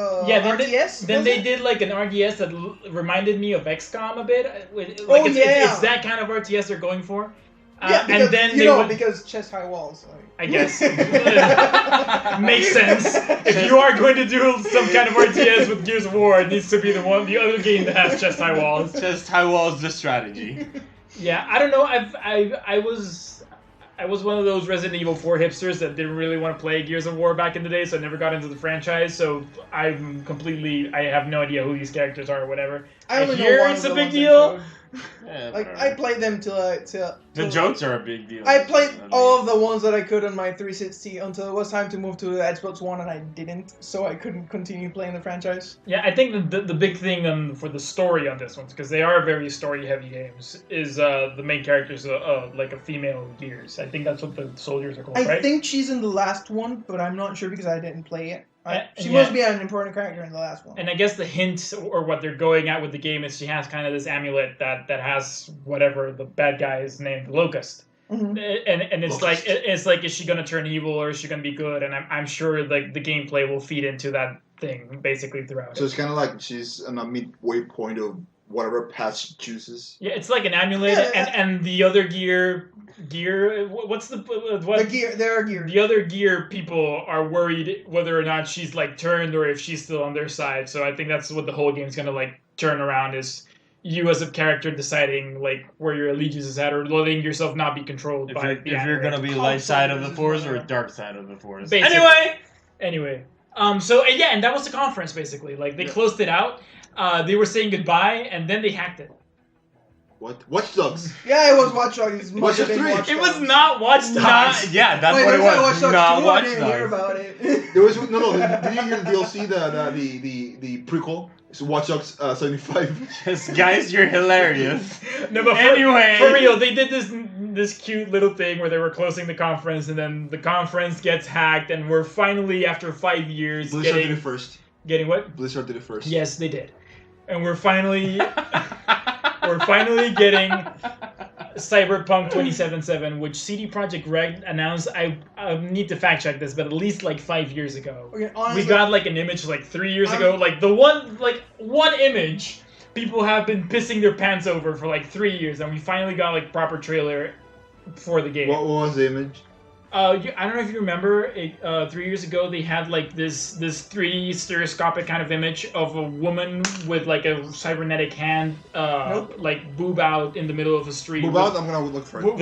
RTS. then they did like an RTS that reminded me of XCOM a bit. Like it's that kind of RTS they're going for. Yeah, because, and then because chest high walls. Like. I guess makes sense. If you are going to do some kind of RTS with Gears of War, it needs to be the other game that has chest high walls. Just high walls the strategy. Yeah, I don't know. I was one of those Resident Evil 4 hipsters that didn't really want to play Gears of War back in the day, so I never got into the franchise. So I have no idea who these characters are or whatever. I only know Here one it's of a the big ones they deal. showed. Yeah, Like bro. I played them till the jokes are a big deal. I played all of the ones that I could on my 360 until it was time to move to the Xbox One, and I didn't, so I couldn't continue playing the franchise. Yeah, I think the big thing for the story on this one, because they are very story-heavy games, is the main character's like a female Gears. I think that's what the soldiers are called, I right? think she's in the last one, but I'm not sure because I didn't play it. She Yeah. must be an important character in the last one. And I guess the hint or what they're going at with the game is she has kind of this amulet that has whatever the bad guy is named, Locust. Mhm. And it's like is she gonna turn evil or is she gonna be good? And I'm sure like the gameplay will feed into that thing basically throughout. So it's kind of like she's on a midway point of whatever path she chooses. Yeah, it's like an amulet, Yeah. and the other gear. What's the what? There are gears. The other gear people are worried whether or not she's like turned or if she's still on their side. So I think that's what the whole game's gonna like turn around is you as a character deciding like where your allegiance is at or letting yourself not be controlled by the if you're amulet. gonna be light side of the force or dark side of the force. Basically. Anyway, So yeah, and that was the conference basically. Like they closed it out. They were saying goodbye, and then they hacked it. What? Watch Dogs. Yeah, it was Watch Dogs. It Watch must have Dogs been 3. Watch It was Dogs. not Watch Dogs. that's Wait, what it there's was. Watch Dogs Not 2, Watch I didn't hear Dogs. about it. There was no. Did you hear the DLC? The prequel. It's Watch Dogs 75. Just, guys, you're hilarious. No, but Anyway. for real, they did this cute little thing where they were closing the conference, and then the conference gets hacked, and we're finally after 5 years Blizzard did it first. getting what? Blizzard did it first. Yes, they did, and we're finally getting Cyberpunk 2077, which CD Projekt Red announced. I need to fact check this, but at least like 5 years ago. Okay, honestly, We got like an image like 3 years ago, like one image people have been pissing their pants over for like 3 years, and we finally got like proper trailer for the game. What was the image? I don't know if you remember, 3 years ago they had like this 3D stereoscopic kind of image of a woman with like a cybernetic hand, like boob out in the middle of a street. Boob out? I'm gonna look for it.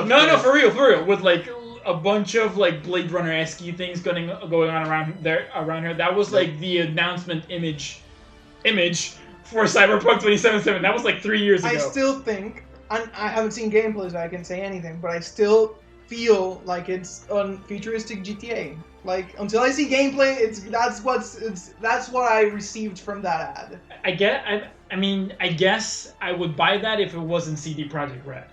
No, for real, with like a bunch of like Blade Runner-esque things going on around her. That was like the announcement image for Cyberpunk 2077. That was like 3 years ago. I still think, I haven't seen gameplay, so I can say anything, but I still feel like it's a futuristic GTA. Like, until I see gameplay, that's what I received from that ad. I guess I would buy that if it wasn't CD Projekt Red.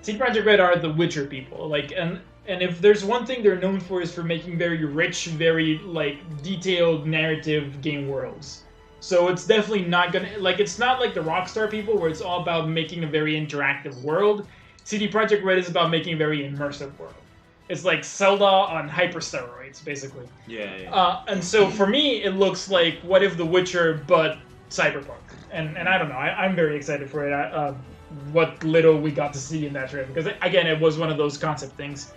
CD Projekt Red are the Witcher people, like, and if there's one thing they're known for is for making very rich, very like detailed narrative game worlds. So it's definitely not gonna, like, it's not like the Rockstar people where it's all about making a very interactive world. CD Projekt Red is about making a very immersive world. It's like Zelda on hyper steroids, basically. Yeah. And so for me, it looks like what if The Witcher but Cyberpunk, and I don't know. I'm very excited for it. What little we got to see in that trailer, because again, it was one of those concept things.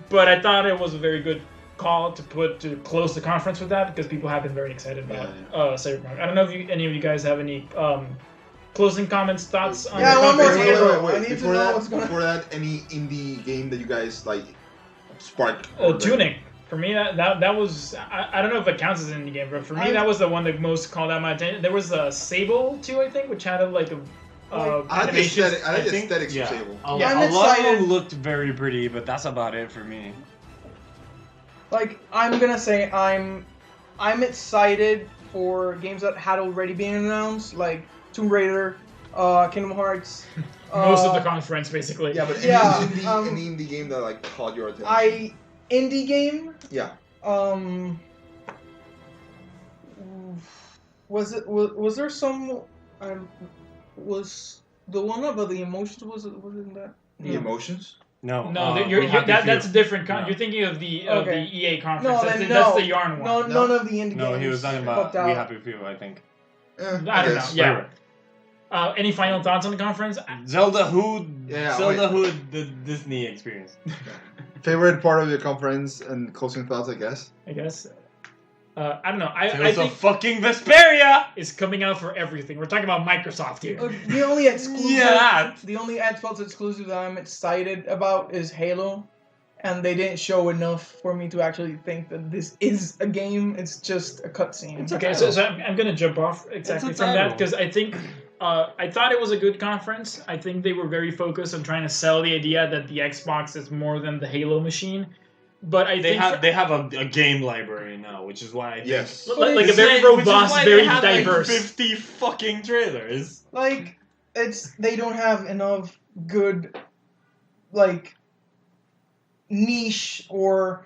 But I thought it was a very good call to close the conference with that, because people have been very excited about Cyberpunk. I don't know if any of you guys have any closing comments, thoughts on the one more conference. Halo. Wait. I need to know what's going on. Before that, any indie game that you guys like sparked? Tunic. For me, that was, I don't know if it counts as an indie game, but for me, that was the one that most called out my attention. There was a Sable too, I think, which had I like the aesthetics yeah. of Sable. A I'm lot of excited. them looked very pretty, but that's about it for me. Like, I'm gonna say I'm excited for games that had already been announced, like Tomb Raider, Kingdom Hearts. most of the conference, basically. Yeah, but any indie game that like caught your attention. Indie game. Yeah. Was there some? Was the one about the emotions? Was it that? The Emotions? No. That's a different. No. You're thinking of the EA conference. No, that's the Yarn one. No, none of the indie games. No, he was talking about We Happy Few, I think. I don't know. Yeah. Any final thoughts on the conference? Zelda Who, the Disney experience. Favorite part of your conference and closing thoughts, I guess. I don't know. I Tales think of fucking Vesperia is coming out for everything. We're talking about Microsoft here. The only exclusive, Yeah. the only Xbox exclusive that I'm excited about is Halo, and they didn't show enough for me to actually think that this is a game. It's just a cutscene. Okay, so I'm gonna jump off exactly from that, because I think I thought it was a good conference. I think they were very focused on trying to sell the idea that the Xbox is more than the Halo machine. But they have a game library now, which is why I think like a very robust, very diverse. Like 50 fucking trailers. Like, they don't have enough good, like, niche or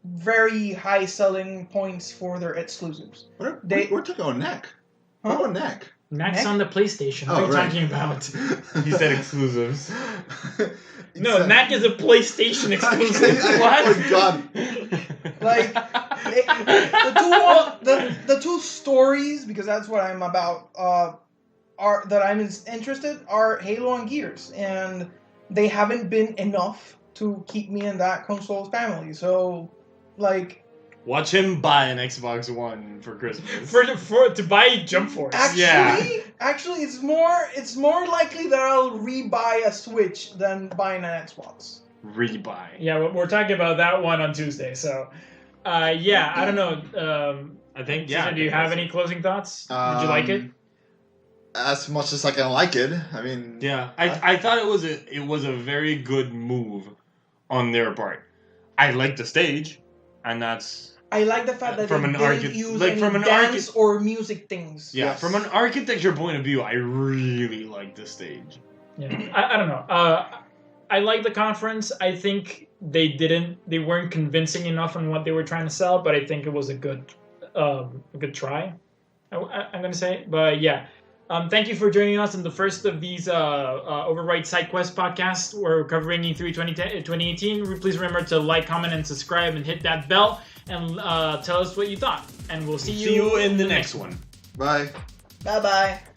very high selling points for their exclusives. We're talking about NAC. Huh? What about NAC? NAC's on the PlayStation. What are you talking about? He said exclusives. No, NAC is a PlayStation exclusive. What? Oh God! Like, the two stories, because that's what I'm about, that I'm interested, are Halo and Gears, and they haven't been enough to keep me in that console family. So, like, watch him buy an Xbox One for Christmas. to buy Jump Force. Actually, it's more likely that I'll rebuy a Switch than buying an Xbox. Rebuy. Yeah, we're talking about that one on Tuesday. So, I don't know. I think Susan, do you have any closing thoughts? Did you like it? As much as I can like it. I mean, yeah, I thought it was a very good move on their part. I like the stage, and that's. I like the fact that they didn't use any dance or music things. Yeah, from an architecture point of view, I really like the stage. Yeah, I don't know. I like the conference. I think they weren't convincing enough on what they were trying to sell, but I think it was a good try. I'm gonna say, but yeah. Thank you for joining us in the first of these Overwrite SideQuest podcasts. We're covering E3 2018. Please remember to like, comment, and subscribe, and hit that bell, and tell us what you thought. And we'll see you in the next one. Bye. Bye bye.